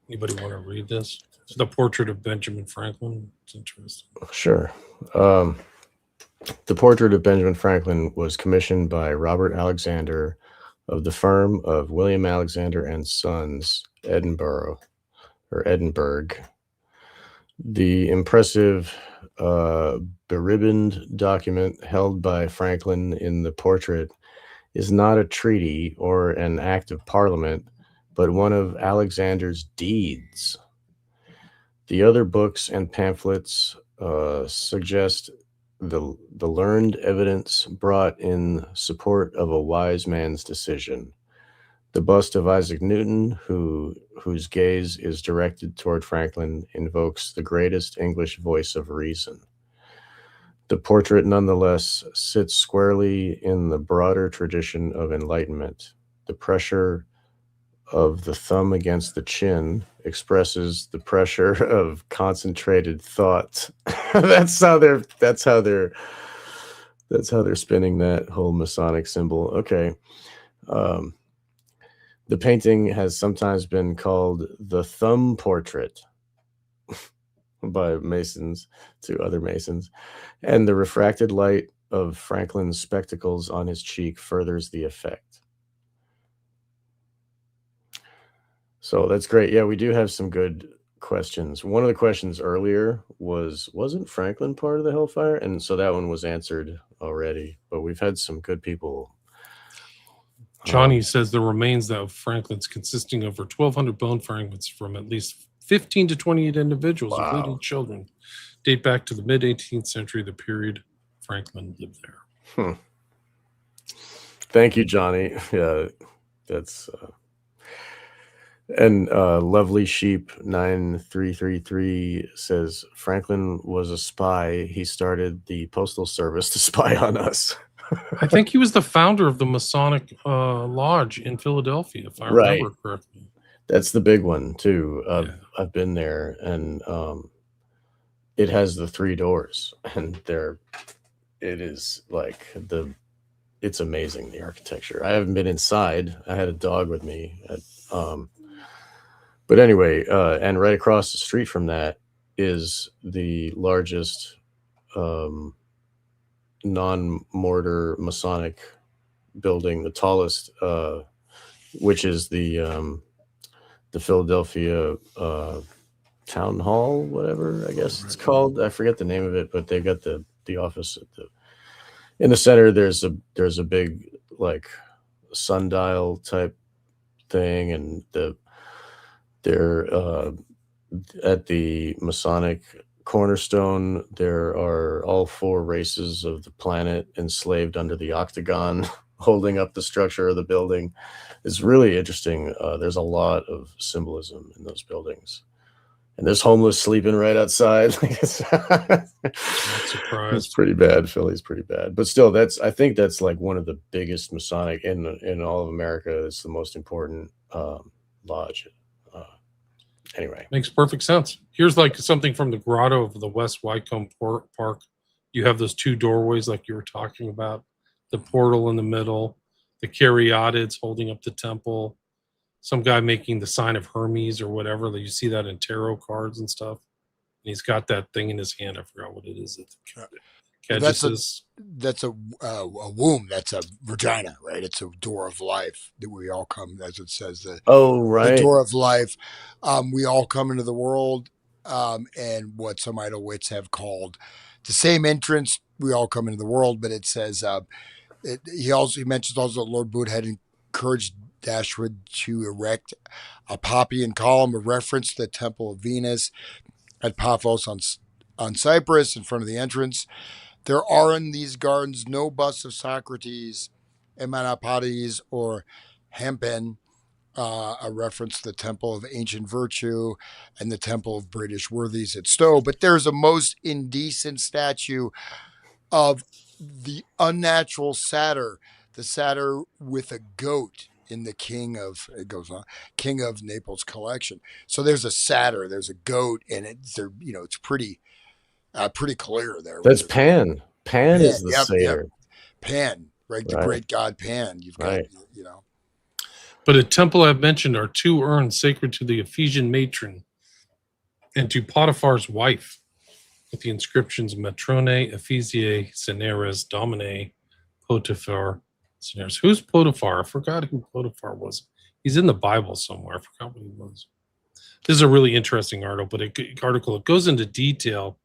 Anybody want to read this? It's the portrait of Benjamin Franklin. It's interesting. Sure. The portrait of Benjamin Franklin was commissioned by Robert Alexander of the firm of William Alexander and Sons, Edinburgh. The impressive beribboned document held by Franklin in the portrait is not a treaty or an act of parliament, but one of Alexander's deeds. The other books and pamphlets suggest the learned evidence brought in support of a wise man's decision. The bust of Isaac Newton, whose gaze is directed toward Franklin, invokes the greatest English voice of reason. The portrait, nonetheless, sits squarely in the broader tradition of enlightenment. The pressure of the thumb against the chin expresses the pressure of concentrated thought. that's how they're spinning that whole Masonic symbol. Okay. The painting has sometimes been called the thumb portrait by Masons to other Masons, and the refracted light of Franklin's spectacles on his cheek furthers the effect. So that's great. Yeah, we do have some good questions. One of the questions earlier wasn't Franklin part of the Hellfire? And so that one was answered already, but we've had some good people. Johnny says the remains of Franklin's consisting of over 1,200 bone fragments from at least 15 to 28 individuals, Wow. including children, date back to the mid-18th century, the period Franklin lived there. Thank you, Johnny. Yeah, that's... And Lovely Sheep 9333 says Franklin was a spy. He started the Postal Service to spy on us. I think he was the founder of the Masonic Lodge in Philadelphia, if I remember correctly. That's the big one too. Yeah. I've been there, and it has the 3 doors, and it is like it's amazing, the architecture. I haven't been inside. I had a dog with me. But anyway, and right across the street from that is the largest non-mortar Masonic building, the tallest, which is the Philadelphia Town Hall, whatever I guess it's called. I forget the name of it, but they've got the office in the center. There's a big like sundial type thing, and they're at the Masonic cornerstone. There are all 4 races of the planet enslaved under the octagon, holding up the structure of the building. It's really interesting. There's a lot of symbolism in those buildings, and there's homeless sleeping right outside. It's pretty bad. Philly's pretty bad, but still, I think that's like one of the biggest Masonic in all of America. It's the most important lodge. Anyway, makes perfect sense. Here's like something from the grotto of the West Wycombe Park. You have those 2 doorways like you were talking about, the portal in the middle, the caryatids holding up the temple, some guy making the sign of Hermes or whatever. You see that in tarot cards and stuff. And he's got that thing in his hand. I forgot what it is. That's a womb. That's a vagina, right? It's a door of life that we all come, as it says. The door of life. We all come into the world, and what some idle wits have called the same entrance. We all come into the world, but it says he mentions also that Lord Bute had encouraged Dashwood to erect a Pompeian column, a reference to the Temple of Venus at Paphos on Cyprus in front of the entrance. There are in these gardens no busts of Socrates, Emanapodes, or Hempen, a reference to the Temple of Ancient Virtue and the Temple of British Worthies at Stowe. But there's a most indecent statue of the unnatural satyr, the satyr with a goat in the King of Naples collection. So there's a satyr, there's a goat, and it's pretty clear there. That's Pan. Pan is the satyr. Pan, right? The great god Pan. You've got, But a temple I've mentioned are 2 urns sacred to the Ephesian matron and to Potiphar's wife, with the inscriptions Matrone Ephesiae Ceneres Domine Potiphar Ceneres. Who's Potiphar? I forgot who Potiphar was. He's in the Bible somewhere. I forgot what he was. This is a really interesting article, but it goes into detail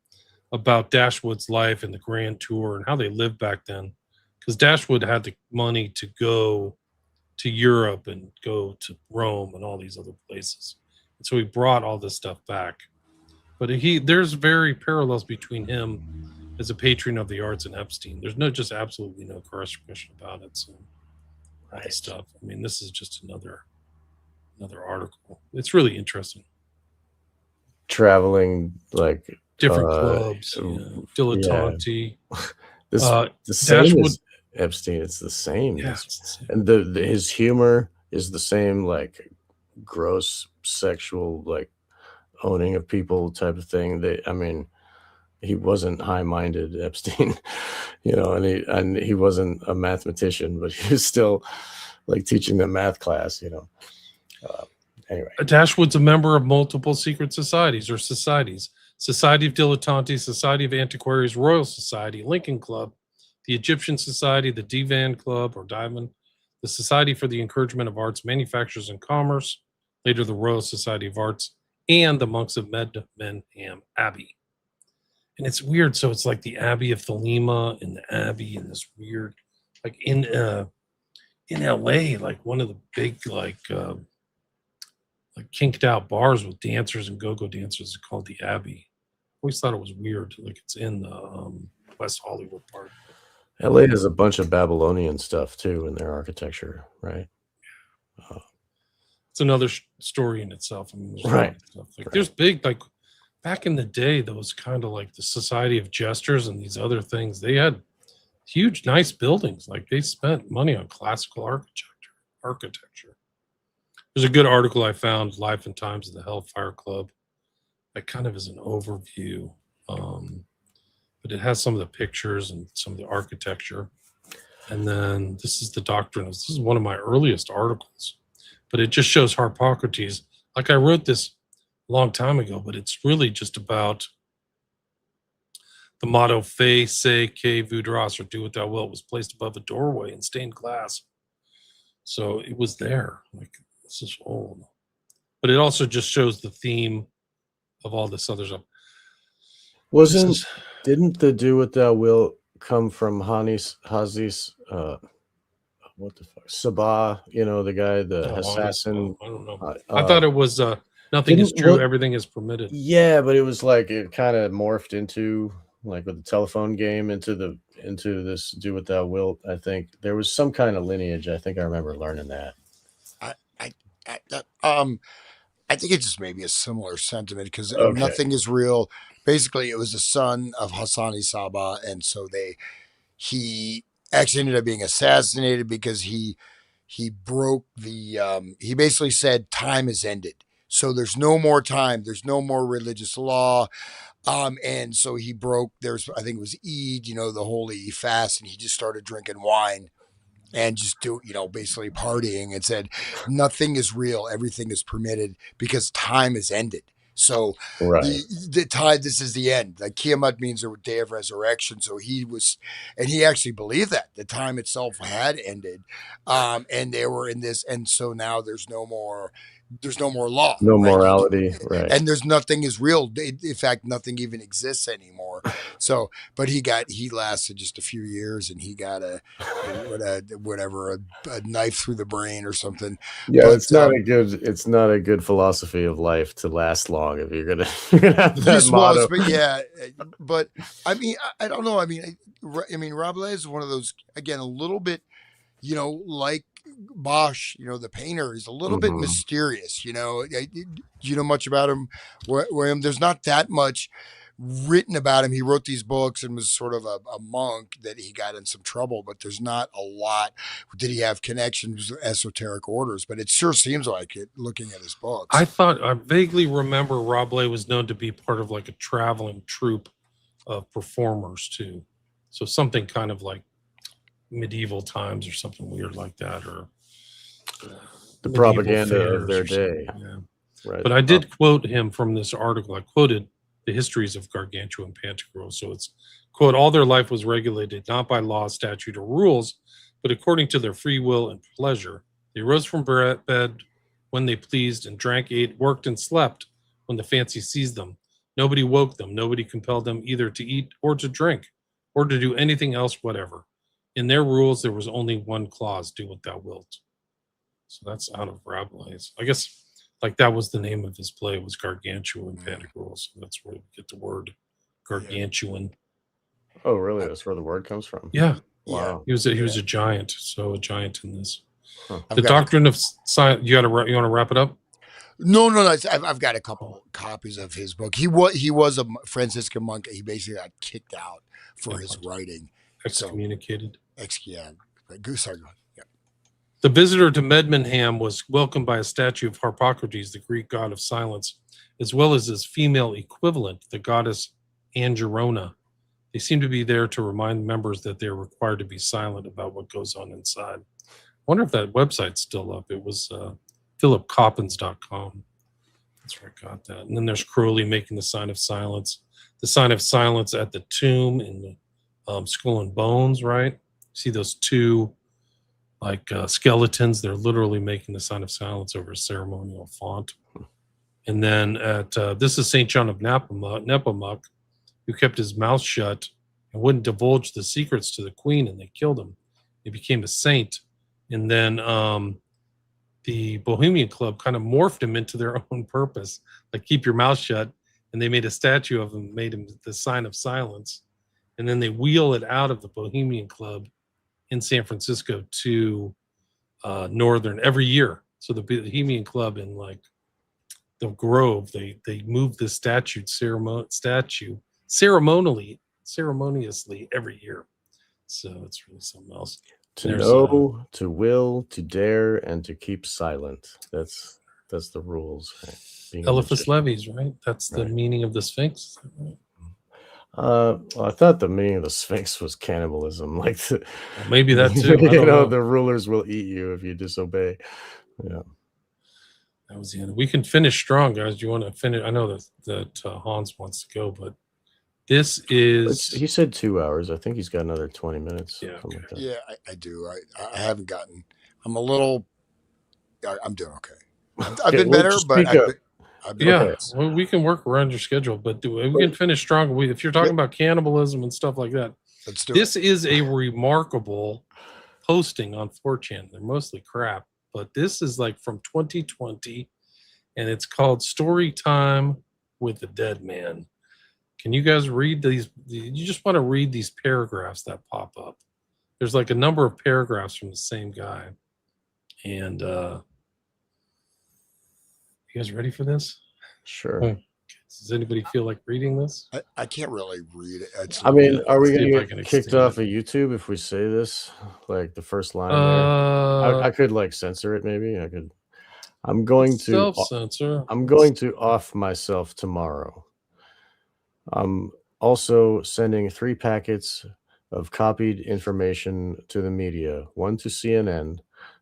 about Dashwood's life and the grand tour and how they lived back then. Because Dashwood had the money to go to Europe and go to Rome and all these other places. And so he brought all this stuff back. But there's very parallels between him as a patron of the arts and Epstein. There's just absolutely no question about it. So that stuff. I mean, this is just another article. It's really interesting. Traveling like Different clubs, dilettanti. The same as Epstein. It's the same. Yeah, and his humor is the same, like gross sexual, like owning of people type of thing. He wasn't high-minded, Epstein, and he wasn't a mathematician, but he was still like teaching them math class, Anyway, Dashwood's a member of multiple secret societies or societies: Society of Dilettanti, Society of Antiquaries, Royal Society, Lincoln Club, the Egyptian Society, the Divan Club or Diamond, the Society for the Encouragement of Arts, Manufactures and Commerce, later the Royal Society of Arts, and the Monks of Medmenham Abbey. And it's weird. So it's like the Abbey of Thelema and the Abbey and this weird, like in LA, like one of the big like kinked out bars with dancers and go-go dancers is called the Abbey. I always thought it was weird. Like it's in the West Hollywood part. LA has a bunch of Babylonian stuff too in their architecture, right? It's another story in itself. I mean, right. Stuff. Like there's big, like back in the day, those kind of like the Society of Jesters and these other things, they had huge, nice buildings. Like they spent money on classical architecture. There's a good article I found, Life and Times of the Hellfire Club. That kind of is an overview. But it has some of the pictures and some of the architecture. And then this is the doctrine. This is one of my earliest articles. But it just shows Harpocrates. Like I wrote this a long time ago, but it's really just about the motto Fais, Se, Que, Voudras, or do what thou wilt, was placed above a doorway in stained glass. So it was there. Like, this is old. But it also just shows the theme of all this other stuff. Didn't the do what thou wilt come from Hazis, what the fuck? Sabah, the guy, the assassin. I don't know. I thought it was nothing is true, everything is permitted. Yeah, but it was like it kind of morphed into like with the telephone game into this do what thou wilt. I think there was some kind of lineage. I think I remember learning that. I think it just may be a similar sentiment because nothing is real. Basically, it was the son of Hassani Sabah, and so he actually ended up being assassinated because he broke the he basically said time is ended. So there's no more time. There's no more religious law. And so he broke, I think it was Eid, the holy fast, and he just started drinking wine and just basically partying and said, nothing is real. Everything is permitted because time is ended. So the time, this is the end. Like Kiamat means the day of resurrection. So he actually believed that the time itself had ended. And they were in this. And so now there's no more law, no morality, right? And there's nothing is real. In fact, nothing even exists anymore. So, but he lasted just a few years, and he got a knife through the brain or something. Yeah, but, it's not a good philosophy of life to last long if you're gonna have that motto. But yeah, but I mean, I don't know. I mean, Rabelais is one of those, again, a little bit, like Bosch, the painter, is a little bit mysterious. You know much about him, William? There's not that much written about him. He wrote these books and was sort of a monk that he got in some trouble, but there's not a lot. Did he have connections with esoteric orders? But it sure seems like it looking at his books. I vaguely remember Rabelais was known to be part of like a traveling troupe of performers too. So something kind of like medieval times or something weird like that, or the propaganda of their day. Yeah. Right. But I did quote him from this article. I quoted the histories of Gargantua and Pantagruel. So it's, quote, all their life was regulated not by law, statute, or rules, but according to their free will and pleasure. They rose from bed when they pleased and drank, ate, worked, and slept when the fancy seized them. Nobody woke them. Nobody compelled them either to eat or to drink or to do anything else whatever. In their rules, there was only one clause, do what thou wilt. So that's out of Rabelais. I guess like that was the name of his play, was Gargantuan Panic Rules. So that's where we get the word gargantuan. Oh, really? That's where the word comes from? Yeah. Wow. He was a giant. So a giant in this. Huh. The doctrine of science. You want to wrap it up? No. I've got a couple copies of his book. He was a Franciscan monk. He basically got kicked out for his writing. Excommunicated. Yeah. Sorry, go ahead. Yeah. The visitor to Medmenham was welcomed by a statue of Harpocrates, the Greek god of silence, as well as his female equivalent, the goddess Angerona. They seem to be there to remind members that they're required to be silent about what goes on inside. I wonder if that website's still up. It was philipcoppins.com. That's where I got that. And then there's Crowley making the sign of silence at the tomb in the Skull and Bones, right? See those two skeletons? They're literally making the sign of silence over a ceremonial font. And then at this is St. John of Nepomuk, who kept his mouth shut and wouldn't divulge the secrets to the queen, and they killed him. He became a saint. And then the Bohemian Club kind of morphed him into their own purpose, like keep your mouth shut. And they made a statue of him, made him the sign of silence. And then they wheel it out of the Bohemian Club in San Francisco to Northern every year. So the Bohemian Club in like the Grove, they move the ceremoniously every year. So it's really something else. To know, to will, to dare, and to keep silent. That's the rules. Right? Eliphas Levi's, right? That's the meaning of the Sphinx. Right? Well, I thought the meaning of the Sphinx was cannibalism. Like, maybe that too. I don't know. The rulers will eat you if you disobey. Yeah. That was the end. We can finish strong, guys. Do you want to finish? I know that Hans wants to go, but this is. He said 2 hours. I think he's got another 20 minutes. Yeah. Okay. Like that. Yeah, I do. I haven't gotten. I'm a little. I'm doing okay. I've been better, but well, we can work around your schedule, but we can finish strong. If you're talking about cannibalism and stuff like that, this is a remarkable posting on 4chan. They're mostly crap, but this is like from 2020, and it's called Story Time with the Dead Man. Can you guys read these? You just want to read these paragraphs that pop up. There's like a number of paragraphs from the same guy, and you guys ready for this? Sure. Does anybody feel like reading this? I can't really read it. Are we going to get kicked off of YouTube if we say this? Like the first line there? I could like censor it maybe. I'm going to self-censor. I'm going to off myself tomorrow. I'm also sending 3 packets of copied information to the media, 1 to CNN,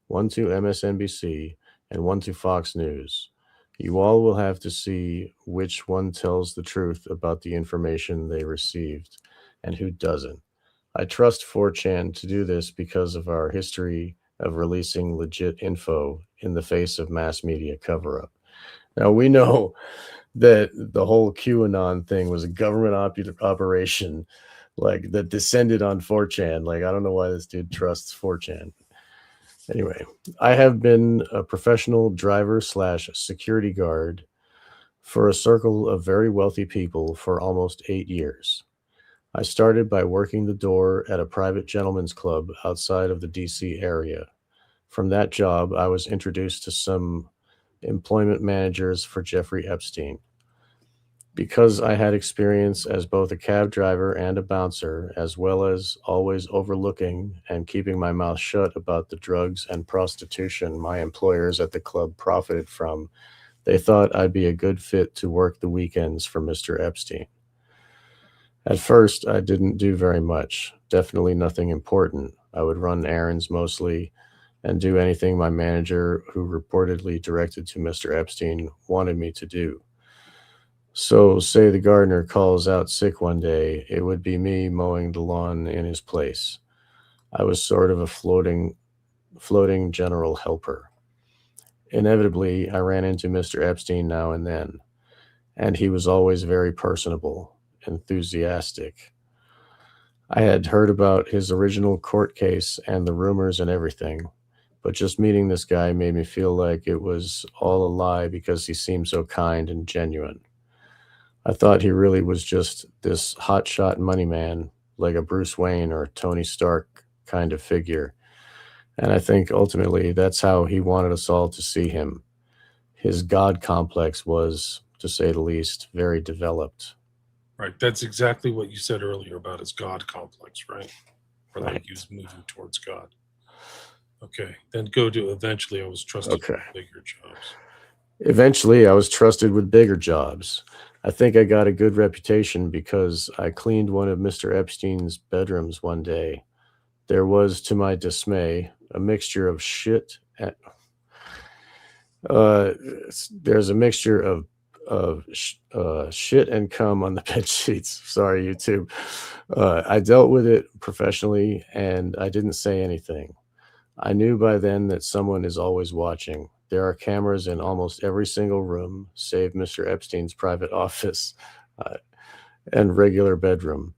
1 to MSNBC, and 1 to Fox News. You all will have to see which one tells the truth about the information they received and who doesn't. I trust 4chan to do this because of our history of releasing legit info in the face of mass media cover-up. Now, we know that the whole QAnon thing was a government operation like that descended on 4chan. Like, I don't know why this dude trusts 4chan. Anyway, I have been a professional driver / security guard for a circle of very wealthy people for almost 8 years. I started by working the door at a private gentleman's club outside of the DC area. From that job, I was introduced to some employment managers for Jeffrey Epstein. Because I had experience as both a cab driver and a bouncer, as well as always overlooking and keeping my mouth shut about the drugs and prostitution my employers at the club profited from, they thought I'd be a good fit to work the weekends for Mr. Epstein. At first, I didn't do very much, definitely nothing important. I would run errands mostly and do anything my manager, who reportedly directed to Mr. Epstein, wanted me to do. So, say the gardener calls out sick one day, it would be me mowing the lawn in his place. I was sort of a floating general helper. Inevitably, I ran into Mr. Epstein now and then. and he was always very personable, enthusiastic. I had heard about his original court case and the rumors and everything, but just meeting this guy made me feel like it was all a lie because he seemed so kind and genuine. I thought he really was just this hotshot money man, like a Bruce Wayne or Tony Stark kind of figure. And I think ultimately that's how he wanted us all to see him. His God complex was, to say the least, very developed. Right. That's exactly what you said earlier about his God complex, right? Or Right. like he was moving towards God. Okay. Then go to eventually I was trusted Okay. with bigger jobs. Eventually, I was trusted with bigger jobs. I think I got a good reputation because I cleaned one of Mr. Epstein's bedrooms one day. There was, to my dismay, a mixture of shit. There's a mixture of shit and cum on the bed sheets. Sorry, YouTube. I dealt with it professionally, and I didn't say anything. I knew by then that someone is always watching. There are cameras in almost every single room, save Mr. Epstein's private office uh, and regular bedroom.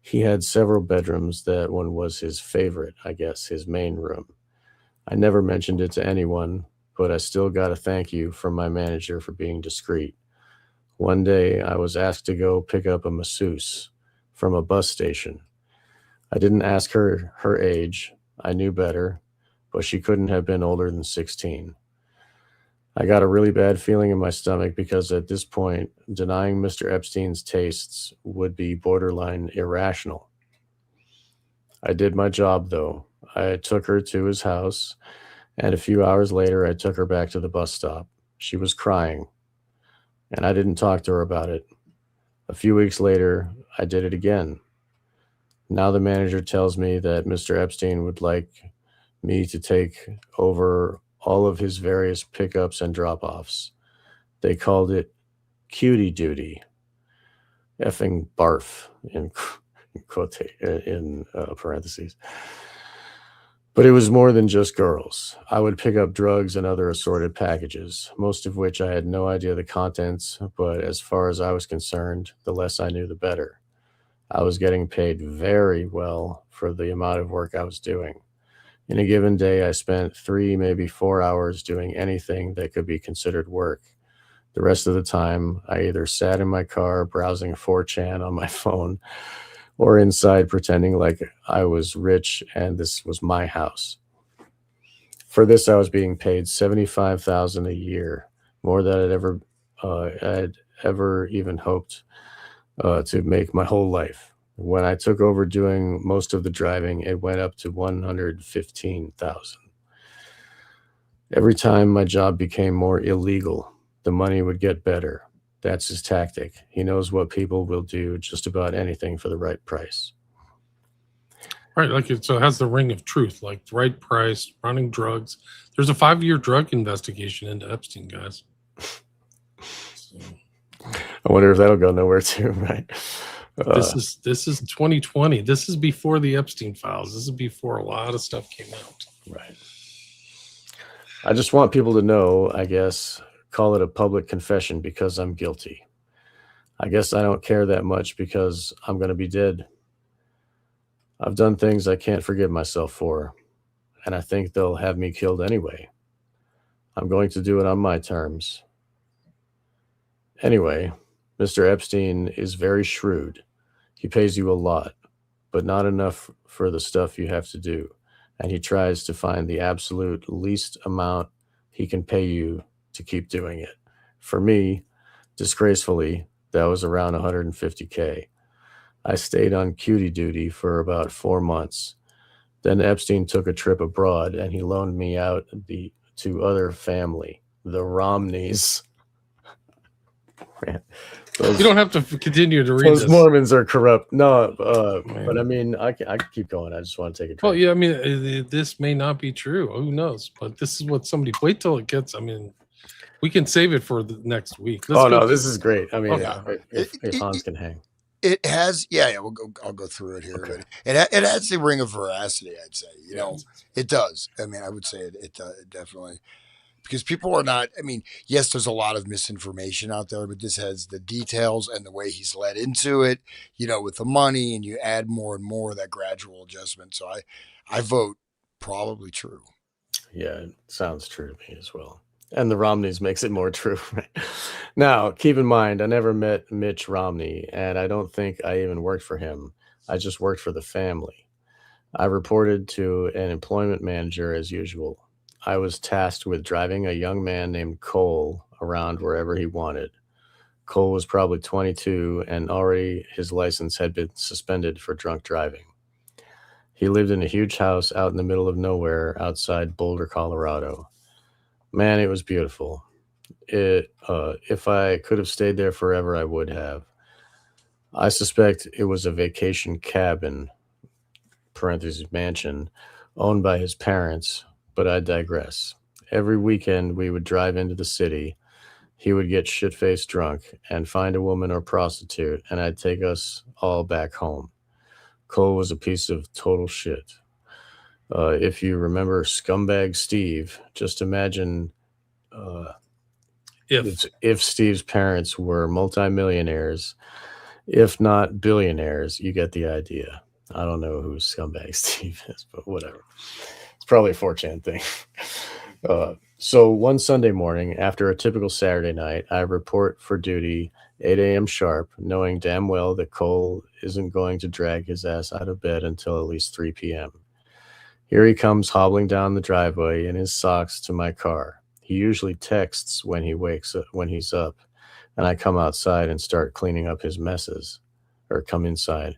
He had several bedrooms. That one was his favorite, I guess, his main room. I never mentioned it to anyone, but I still got a thank you from my manager for being discreet. One day, I was asked to go pick up a masseuse from a bus station. I didn't ask her age. I knew better, but she couldn't have been older than 16. I got a really bad feeling in my stomach because at this point, denying Mr. Epstein's tastes would be borderline irrational. I did my job, though. I took her to his house, and a few hours later, I took her back to the bus stop. She was crying, and I didn't talk to her about it. A few weeks later, I did it again. Now the manager tells me that Mr. Epstein would like me to take over all of his various pickups and drop offs. They called it cutie duty, effing barf in parentheses. But it was more than just girls. I would pick up drugs and other assorted packages, most of which I had no idea the contents, but as far as I was concerned, the less I knew, the better. I was getting paid very well for the amount of work I was doing. In a given day, I spent 3, maybe 4 hours doing anything that could be considered work. The rest of the time, I either sat in my car browsing 4chan on my phone or inside pretending like I was rich and this was my house. For this, I was being paid $75,000 a year, more than I'd ever even hoped to make my whole life. When I took over doing most of the driving, it went up to 115,000. Every time my job became more illegal, the money would get better. That's his tactic. He knows what people will do just about anything for the right price. Right. Like so it has the ring of truth, like the right price, running drugs. There's a 5-year drug investigation into Epstein, guys. So, I wonder if that'll go nowhere too, right? this is 2020. This is before the Epstein Files. This is before a lot of stuff came out. Right. I just want people to know, I guess, call it a public confession because I'm guilty. I guess I don't care that much because I'm going to be dead. I've done things I can't forgive myself for, and I think they'll have me killed anyway. I'm going to do it on my terms. Anyway, Mr. Epstein is very shrewd. He pays you a lot, but not enough for the stuff you have to do. And he tries to find the absolute least amount he can pay you to keep doing it. For me, disgracefully, that was around 150K. I stayed on cutie duty for about 4 months. Then Epstein took a trip abroad and he loaned me out to other family, the Romneys. Man, You don't have to continue to read those this. Mormons are corrupt. No, but I mean, I can keep going. I just want to take a drink. Well, yeah, I mean, this may not be true. Who knows? But this is what somebody. Wait till it gets. I mean, we can save it for the next week. This is great. I mean, Okay. if Hans can hang. It has, yeah. I'll go through it here. Okay. But it has the ring of veracity. I'd say, it does. I mean, I would say it definitely because people are not, I mean, yes, there's a lot of misinformation out there, but this has the details and the way he's led into it, with the money, and you add more and more of that gradual adjustment. So I vote probably true. Yeah, it sounds true to me as well. And the Romneys makes it more true. Now, keep in mind, I never met Mitch Romney, and I don't think I even worked for him. I just worked for the family. I reported to an employment manager as usual. I was tasked with driving a young man named Cole around wherever he wanted. Cole was probably 22, and already his license had been suspended for drunk driving. He lived in a huge house out in the middle of nowhere outside Boulder, Colorado. Man, it was beautiful. If I could have stayed there forever, I would have. I suspect it was a vacation cabin, parentheses mansion, owned by his parents, but I digress. Every weekend we would drive into the city. He would get shit-faced drunk and find a woman or prostitute, and I'd take us all back home. Cole was a piece of total shit. If you remember Scumbag Steve, just imagine if Steve's parents were multimillionaires, if not billionaires. You get the idea. I don't know who Scumbag Steve is, but whatever. It's probably a 4chan thing. So one Sunday morning, after a typical Saturday night, I report for duty 8 a.m. sharp, knowing damn well that Cole isn't going to drag his ass out of bed until at least 3 p.m. Here he comes hobbling down the driveway in his socks to my car. He usually texts when he's up, and I come outside and start cleaning up his messes, or come inside.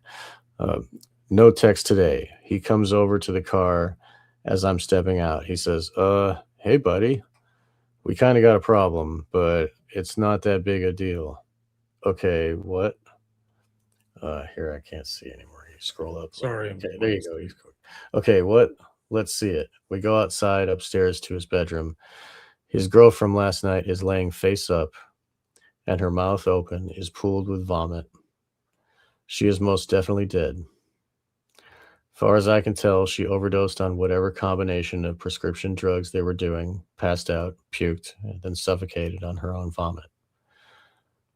No text today. He comes over to the car as I'm stepping out. He says, hey, buddy, we kind of got a problem, but it's not that big a deal. Okay, what? Here, I can't see anymore. You scroll up. Sorry. Okay, there you go. Okay, what? Let's see it. We go outside upstairs to his bedroom. His girl from last night is laying face up, and her mouth open is pooled with vomit. She is most definitely dead. Far as I can tell, she overdosed on whatever combination of prescription drugs they were doing, passed out, puked, and then suffocated on her own vomit.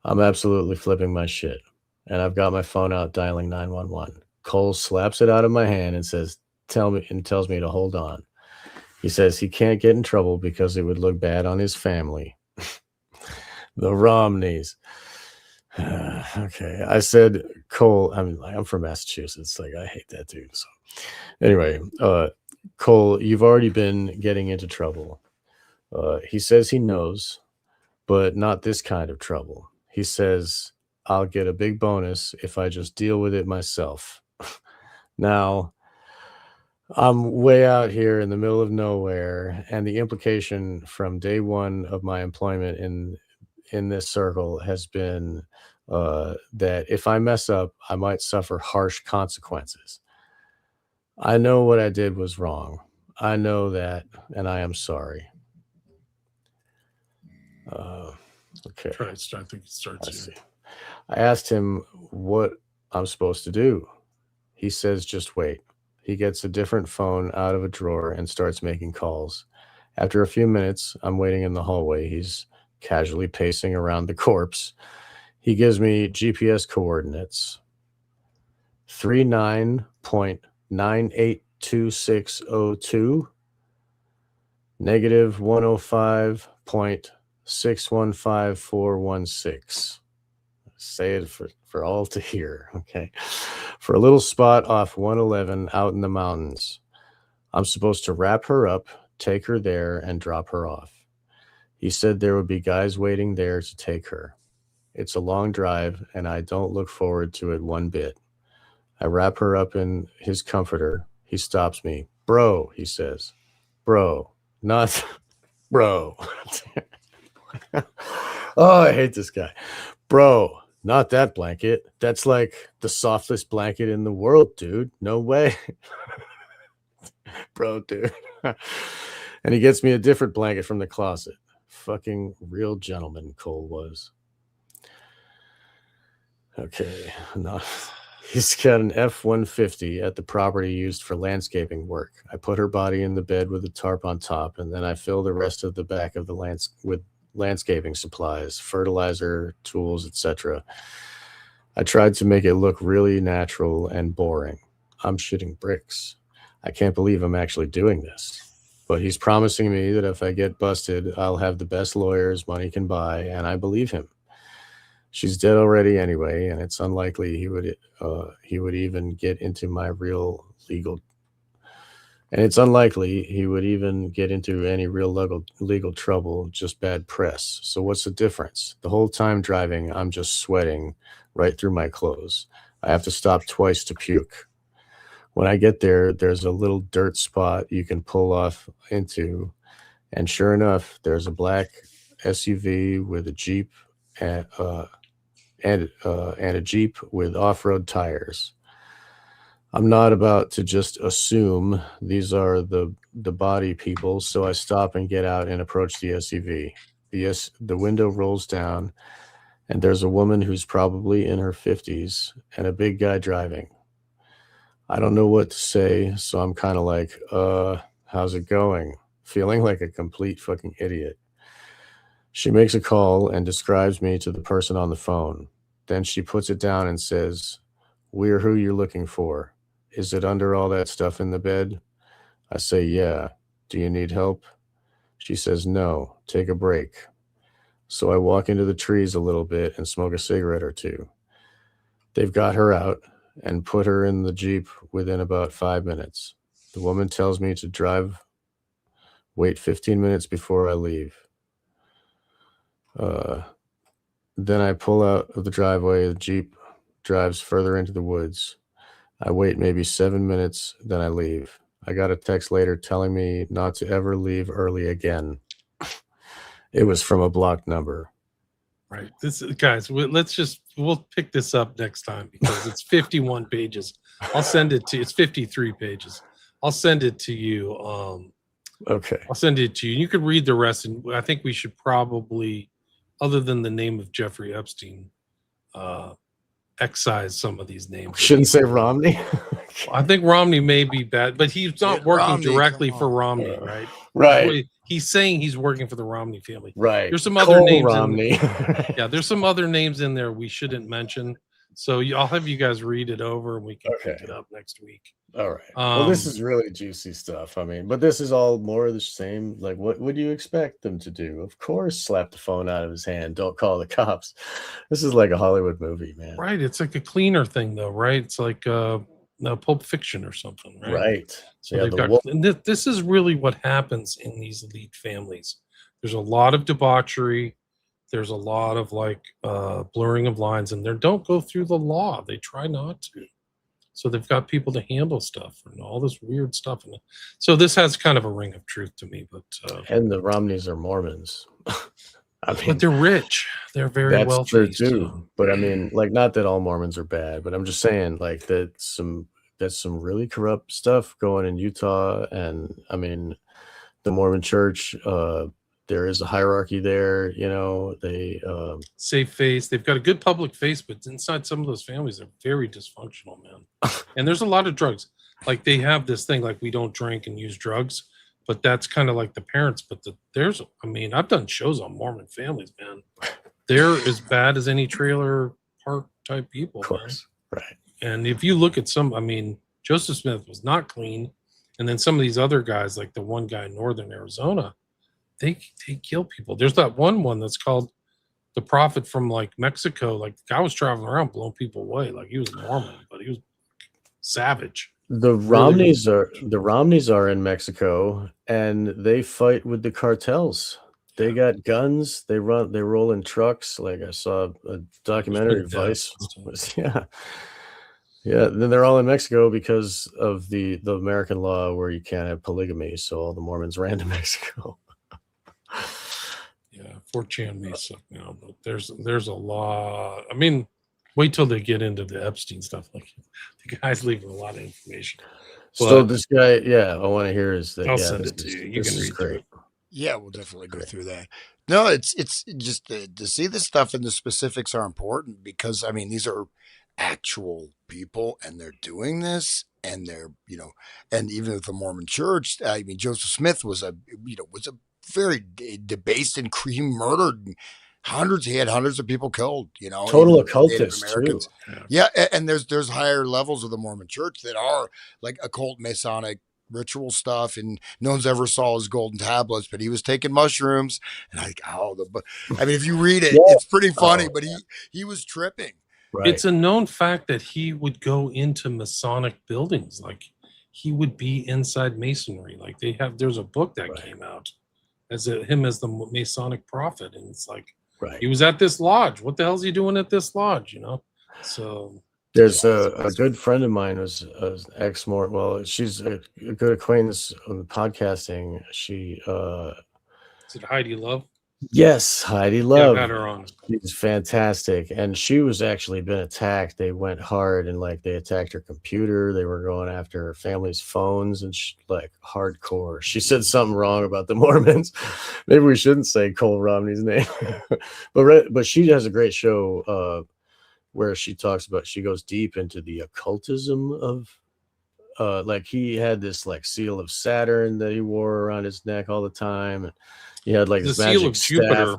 I'm absolutely flipping my shit, and I've got my phone out dialing 911. Cole slaps it out of my hand and tells me to hold on. He says he can't get in trouble because it would look bad on his family. The Romneys. Okay, I said, Cole, I'm from Massachusetts. Like, I hate that dude. So anyway, Cole, you've already been getting into trouble. He says he knows, but not this kind of trouble. He says, I'll get a big bonus if I just deal with it myself. Now, I'm way out here in the middle of nowhere, and the implication from day one of my employment in this circle has been that if I mess up, I might suffer harsh consequences. I know what I did was wrong. I know that, and I am sorry. Okay. I think it starts here. I asked him what I'm supposed to do. He says, just wait. He gets a different phone out of a drawer and starts making calls. After a few minutes, I'm waiting in the hallway. He's casually pacing around the corpse. He gives me GPS coordinates. 39.982602, negative 105.615416. Say it for all to hear, okay? For a little spot off 111 out in the mountains. I'm supposed to wrap her up, take her there, and drop her off. He said there would be guys waiting there to take her. It's a long drive, and I don't look forward to it one bit. I wrap her up in his comforter. He stops me. Bro, he says. Bro, not bro. Oh, I hate this guy. Bro, not that blanket. That's like the softest blanket in the world, dude. No way. Bro, dude. And he gets me a different blanket from the closet. Fucking real gentleman, Cole was. Okay, enough. He's got an F-150 at the property used for landscaping work. I put her body in the bed with a tarp on top, and then I fill the rest of the back of the with landscaping supplies, fertilizer, tools, etc. I tried to make it look really natural and boring. I'm shitting bricks. I can't believe I'm actually doing this. But he's promising me that if I get busted, I'll have the best lawyers money can buy, and I believe him. She's dead already anyway, and it's unlikely he would even get into my real legal. And it's unlikely he would even get into any real legal trouble, just bad press. So what's the difference? The whole time driving, I'm just sweating right through my clothes. I have to stop twice to puke. When I get there, there's a little dirt spot you can pull off into, and sure enough, there's a black SUV with a Jeep and a Jeep with off-road tires. I'm not about to just assume these are the body people, so I stop and get out and approach the SUV. The window rolls down, and there's a woman who's probably in her 50s and a big guy driving. I don't know what to say, so I'm kind of like, how's it going? Feeling like a complete fucking idiot. She makes a call and describes me to the person on the phone. Then she puts it down and says, "We're who you're looking for. Is it under all that stuff in the bed?" I say, "Yeah. Do you need help?" She says, "No. Take a break." So I walk into the trees a little bit and smoke a cigarette or two. They've got her out and put her in the Jeep within about 5 minutes. The woman tells me to wait 15 minutes before I leave. Then I pull out of the driveway. The Jeep drives further into the woods. I wait maybe 7 minutes, then I leave. I got a text later telling me not to ever leave early again. It was from a blocked number. Right. Guys, we'll pick this up next time because it's 51 pages. I'll send it to you. It's 53 pages. I'll send it to you. Okay. I'll send it to you. You could read the rest, and I think we should probably, other than the name of Jeffrey Epstein, excise some of these names. Shouldn't say Romney. I think Romney may be bad, but he's not working Romney, directly for Romney, right? Right. He's saying he's working for the Romney family. Right. There's some other names. Romney. Yeah, there's some other names in there we shouldn't mention. So I'll have you guys read it over, and we can pick it up next week. All right. Well, this is really juicy stuff. I mean, but this is all more of the same. Like, what would you expect them to do? Of course, slap the phone out of his hand. Don't call the cops. This is like a Hollywood movie, man. Right. It's like a cleaner thing, though, right? It's like Pulp Fiction or something, right? Right. So they've got. And this is really what happens in these elite families. There's a lot of debauchery. There's a lot of blurring of lines, and they don't go through the law. They try not to. So they've got people to handle stuff and all this weird stuff. And so this has kind of a ring of truth to me. But and the Romneys are Mormons. I mean, but they're rich. They're very wealthy. That's true too. But I mean, like, not that all Mormons are bad, but I'm just saying, like, that's some really corrupt stuff going in Utah. And I mean, the Mormon Church, there is a hierarchy there, you know. They safe face. They've got a good public face, but inside some of those families, they're very dysfunctional, man. And there's a lot of drugs. Like, they have this thing, like, we don't drink and use drugs, but that's kind of like the parents. But I've done shows on Mormon families, man. They're as bad as any trailer park type people, of course, man. Right. And if you look at Joseph Smith was not clean, and then some of these other guys, like the one guy in northern Arizona, they kill people. There's that one that's called the Prophet from like Mexico. Like, the guy was traveling around blowing people away. Like, he was Mormon, but he was savage. The Romneys are in Mexico, and they fight with the cartels. They got guns. They roll in trucks. Like, I saw a documentary. Vice. Yeah. Then they're all in Mexico because of the American law where you can't have polygamy. So all the Mormons ran to Mexico. Yeah, 4chan may suck now, but there's a lot. I mean, wait till they get into the Epstein stuff. Like, the guy's leaving a lot of information. So this guy, I want to hear his thing. I'll send it to you. You can read great. Yeah, we'll definitely go through that. No, it's just to see this stuff, and the specifics are important because, I mean, these are actual people, and they're doing this, and they're, and even with the Mormon Church, I mean, Joseph Smith was a very debased and he murdered he had hundreds of people killed, Total even Native occultist too. Americans. Yeah, and there's higher levels of the Mormon Church that are like occult Masonic ritual stuff, and no one's ever saw his golden tablets, but he was taking mushrooms, and I mean, if you read it, it's pretty funny, but he was tripping. Right. It's a known fact that he would go into Masonic buildings, like he would be inside Masonry. Like there's a book that came out as him as the Masonic prophet, and it's like he was at this lodge. What the hell's he doing at this lodge? So there's a good friend of mine who's ex-Mormon. Well, she's a good acquaintance on podcasting. She is it Heidi Love? Yes, Heidi Love. Yeah, I've had her on. She's fantastic, and she was actually been attacked. They went hard, and like they attacked her computer. They were going after her family's phones, and like hardcore. She said something wrong about the Mormons. Maybe we shouldn't say Cole Romney's name, but she has a great show where she goes deep into the occultism of like he had this like seal of Saturn that he wore around his neck all the time, and he had like the this seal magic of Jupiter.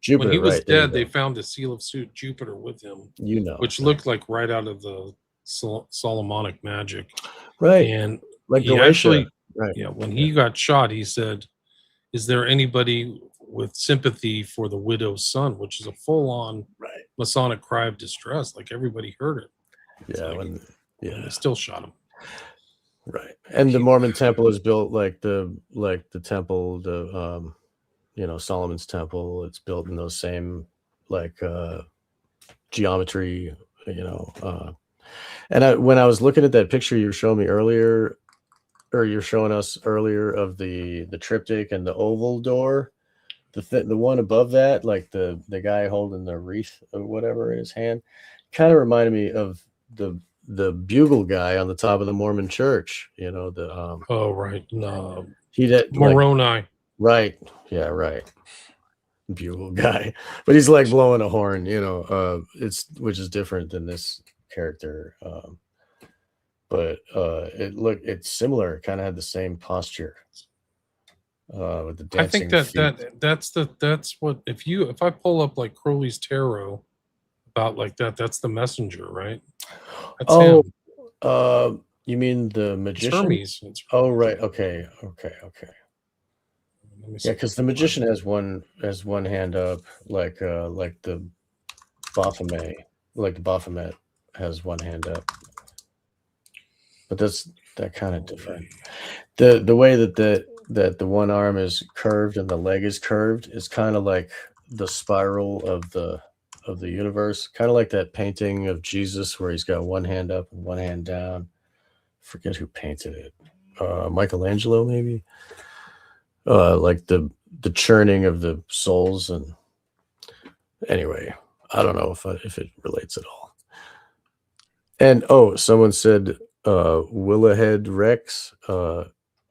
Jupiter, when he was right, dead, they found the seal of Jupiter with him, which looked like right out of the Solomonic magic, right? And like he actually, when he got shot, he said, "Is there anybody with sympathy for the widow's son?" Which is a full-on Masonic cry of distress. Like everybody heard it. And they still shot him. Right, and the Mormon temple is built like the temple, Solomon's temple. It's built in those same like geometry, And when I was looking at that picture you showed me earlier, or you're showing us earlier of the triptych and the oval door, the one above that, like the guy holding the wreath or whatever in his hand, kind of reminded me of the bugle guy on the top of the Mormon church, No, he did Moroni, right? Yeah, right. Bugle guy, but he's like blowing a horn, which is different than this character, but it's similar. Kind of had the same posture with the dancing. I think that's what if I pull up like Crowley's tarot about like that's the messenger, right? That's him. You mean the magician? Hermes. Oh, right. Okay. Yeah, because the magician has one hand up, like the Baphomet, like the Baphomet has one hand up, but that kind of different. The way that the one arm is curved and the leg is curved is kind of like the spiral of the universe, kind of like that painting of Jesus where he's got one hand up and one hand down. Forget who painted it. Michelangelo, maybe. Like the churning of the souls, and anyway, I don't know if it relates at all. And someone said Willahead Rex,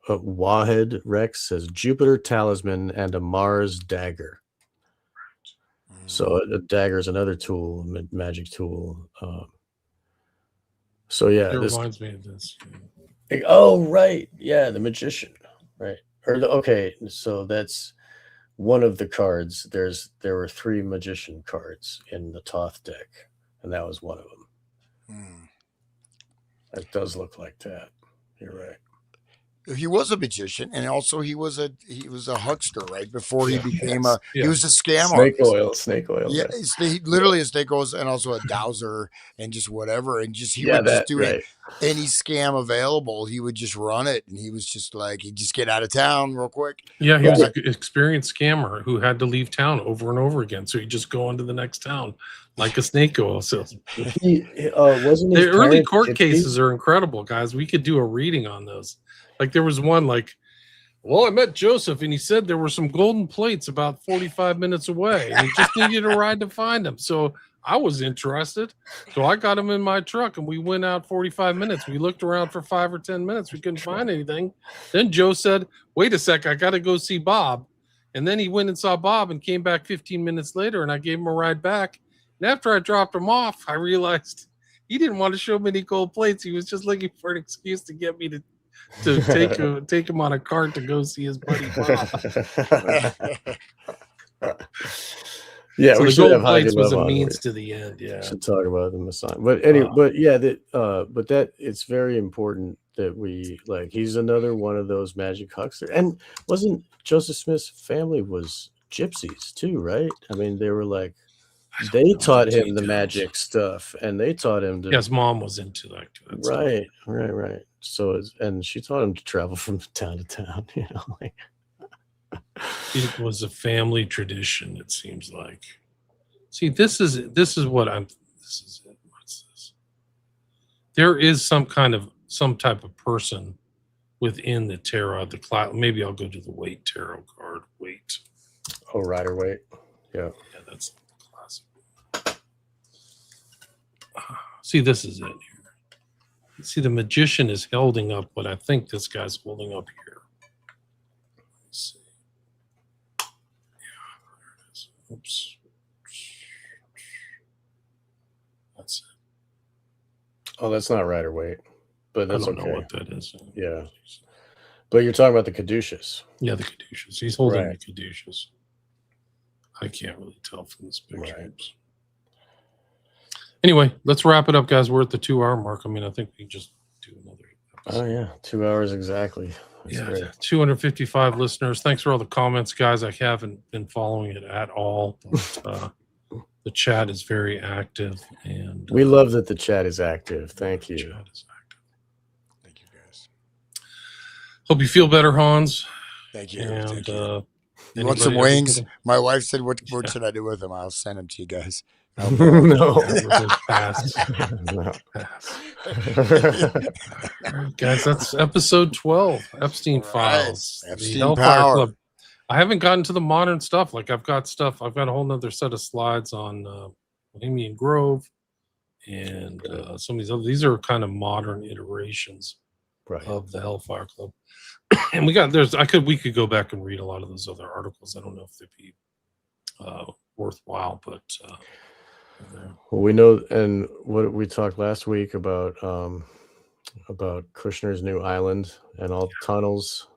Wahead Rex says Jupiter talisman and a Mars dagger. So a dagger is another tool, magic tool. So yeah, it reminds me of this. Oh right, yeah, the magician, right? So that's one of the cards. There were 3 magician cards in the Thoth deck, and that was one of them. It does look like that. You're right. He was a magician, and also he was a huckster, right? Before he became he was a scam snake oil. Yeah, he literally a snake oil, and also a dowser, and just whatever, and he would just do any scam available. He would just run it, and he was just like he'd just get out of town real quick. Yeah, he was an experienced scammer who had to leave town over and over again, so he'd just go on to the next town like a snake oil salesman. The early court cases are incredible, guys. We could do a reading on those. Like there was one like, well, I met Joseph and he said there were some golden plates about 45 minutes away and he just needed a ride to find them. So I was interested. So I got him in my truck and we went out 45 minutes. We looked around for 5 or 10 minutes. We couldn't find anything. Then Joe said, wait a sec, I got to go see Bob. And then he went and saw Bob and came back 15 minutes later and I gave him a ride back. And after I dropped him off, I realized he didn't want to show me any gold plates. He was just looking for an excuse to get me to take him on a cart to go see his buddy Bob. Yeah, So we the should have gold Heidi plates was Love a on. means We to the end. Yeah. should talk about the Messiah. But anyway, but that it's very important that we like. He's another one of those magic hucksters. And wasn't Joseph Smith's family was gypsies too, right? I mean, they were like they taught him the magic stuff, and they taught him to. Yes, mom was into that Right. So, and she taught him to travel from town to town. You know, like it was a family tradition. It seems like. See, this is what I'm. This is it. What's this? There is some type of person within the tarot. The class. Maybe I'll go to the Waite tarot card. Waite. Oh, Rider Waite. Yeah. Yeah, that's the classic. See, this is it here. See, the magician is holding up what I think this guy's holding up here. Let's see. Yeah, there it is. Oops. That's it. Oh, that's not Rider Waite, but that's I don't okay. know what that is. Yeah. But you're talking about the caduceus. Yeah, the caduceus. He's holding Right. the caduceus. I can't really tell from this picture. Right. Anyway, let's wrap it up, guys. We're at the 2-hour mark. I mean, I think we can just do another episode. Oh yeah, 2 hours exactly. That's great. 255 listeners. Thanks for all the comments, guys. I haven't been following it at all, but the chat is very active, and We love that the chat is active. Thank the you. chat is active. Thank you, guys. Hope you feel better, Hans. Thank you. And Thank you. You anybody want some else wings? looking- My wife said, "What should I do with them?" I'll send them to you guys. No. Yeah, pass. No. Pass. All right, guys, that's episode 12, Epstein Files. The Epstein Hellfire Power. Club. I haven't gotten to the modern stuff. Like I've got a whole nother set of slides on Bohemian Grove and some of these other. These are kind of modern iterations Right. of the Hellfire Club. And we could go back and read a lot of those other articles. I don't know if they'd be worthwhile, but Well, we know, and what we talked last week about Kushner's new island and all tunnels.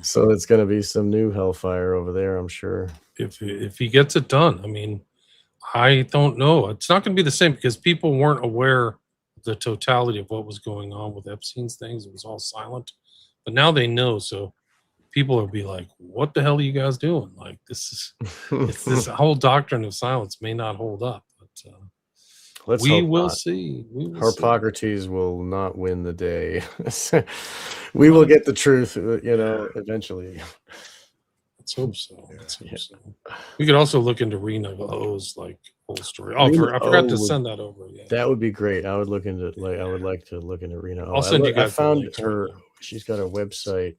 So it's going to be some new hellfire over there, I'm sure. if he gets it done, I mean, I don't know. It's not going to be the same because people weren't aware of the totality of what was going on with Epstein's things. It was all silent, but now they know. So people will be like, "What the hell are you guys doing?" Like this whole doctrine of silence may not hold up, but we will see. Hippocrates will not win the day. We will get the truth, eventually. Let's hope so. We could also look into Rena O's whole story. Oh, I forgot to send that over. Yeah, that would be great. I would like to look into Rena O. I'll send you guys. I found her. She's got a website.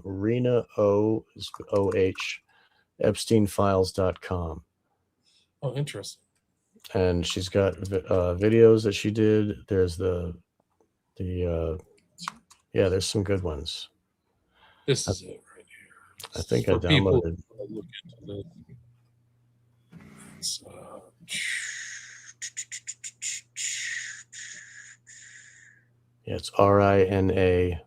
Rena O is OH EpsteinFiles.com. Oh, interesting. And she's got videos that she did. There's there's some good ones. This is it right here. I think I downloaded. It's RINAOH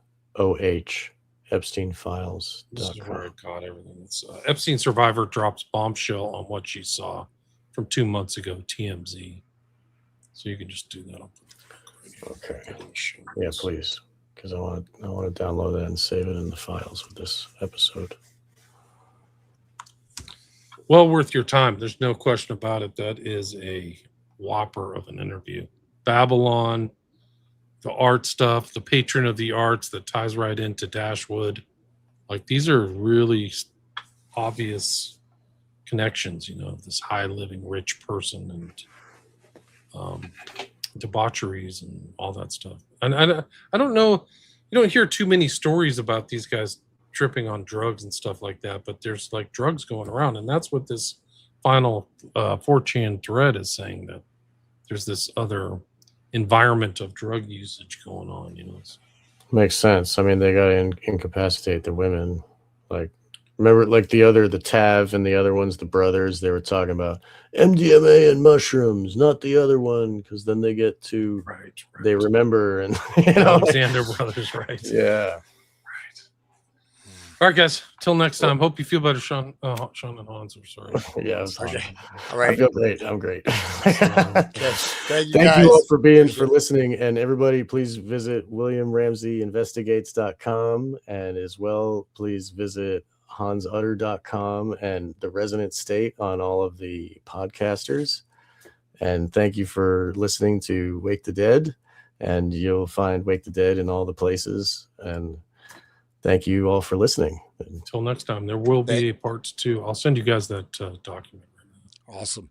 EpsteinFiles.com. This is where I got everything. It's Epstein survivor drops bombshell on what she saw from 2 months ago, TMZ. So you can just do that. Okay. Yeah, please, because I want to download that and save it in the files with this episode. Well worth your time. There's no question about it. That is a whopper of an interview. Babylon, the art stuff, the patron of the arts that ties right into Dashwood. Like these are really obvious connections, this high living rich person and debaucheries and all that stuff. And I don't know, you don't hear too many stories about these guys tripping on drugs and stuff like that, but there's drugs going around, and that's what this final 4chan thread is saying, that there's this other environment of drug usage going on. Makes sense. I mean, they got to incapacitate the women, Remember, like the Tav and the other ones, the brothers, they were talking about MDMA and mushrooms, not the other one, because then they get to they remember and Alexander Brothers, right? Yeah. All right, guys. Till next time. Hope you feel better, Sean. Sean and Hans. We're sorry. Yeah, it was fun. Okay. All I right. feel great. I'm great. Thank you, Thank guys. you all for listening. And everybody, please visit WilliamRamseyInvestigates.com. And as well, please visit HansUtter.com and The Resonant State on all of the podcasters. And thank you for listening to Wake the Dead. And you'll find Wake the Dead in all the places. And thank you all for listening. Until next time, there will be a part 2. I'll send you guys that document. Awesome.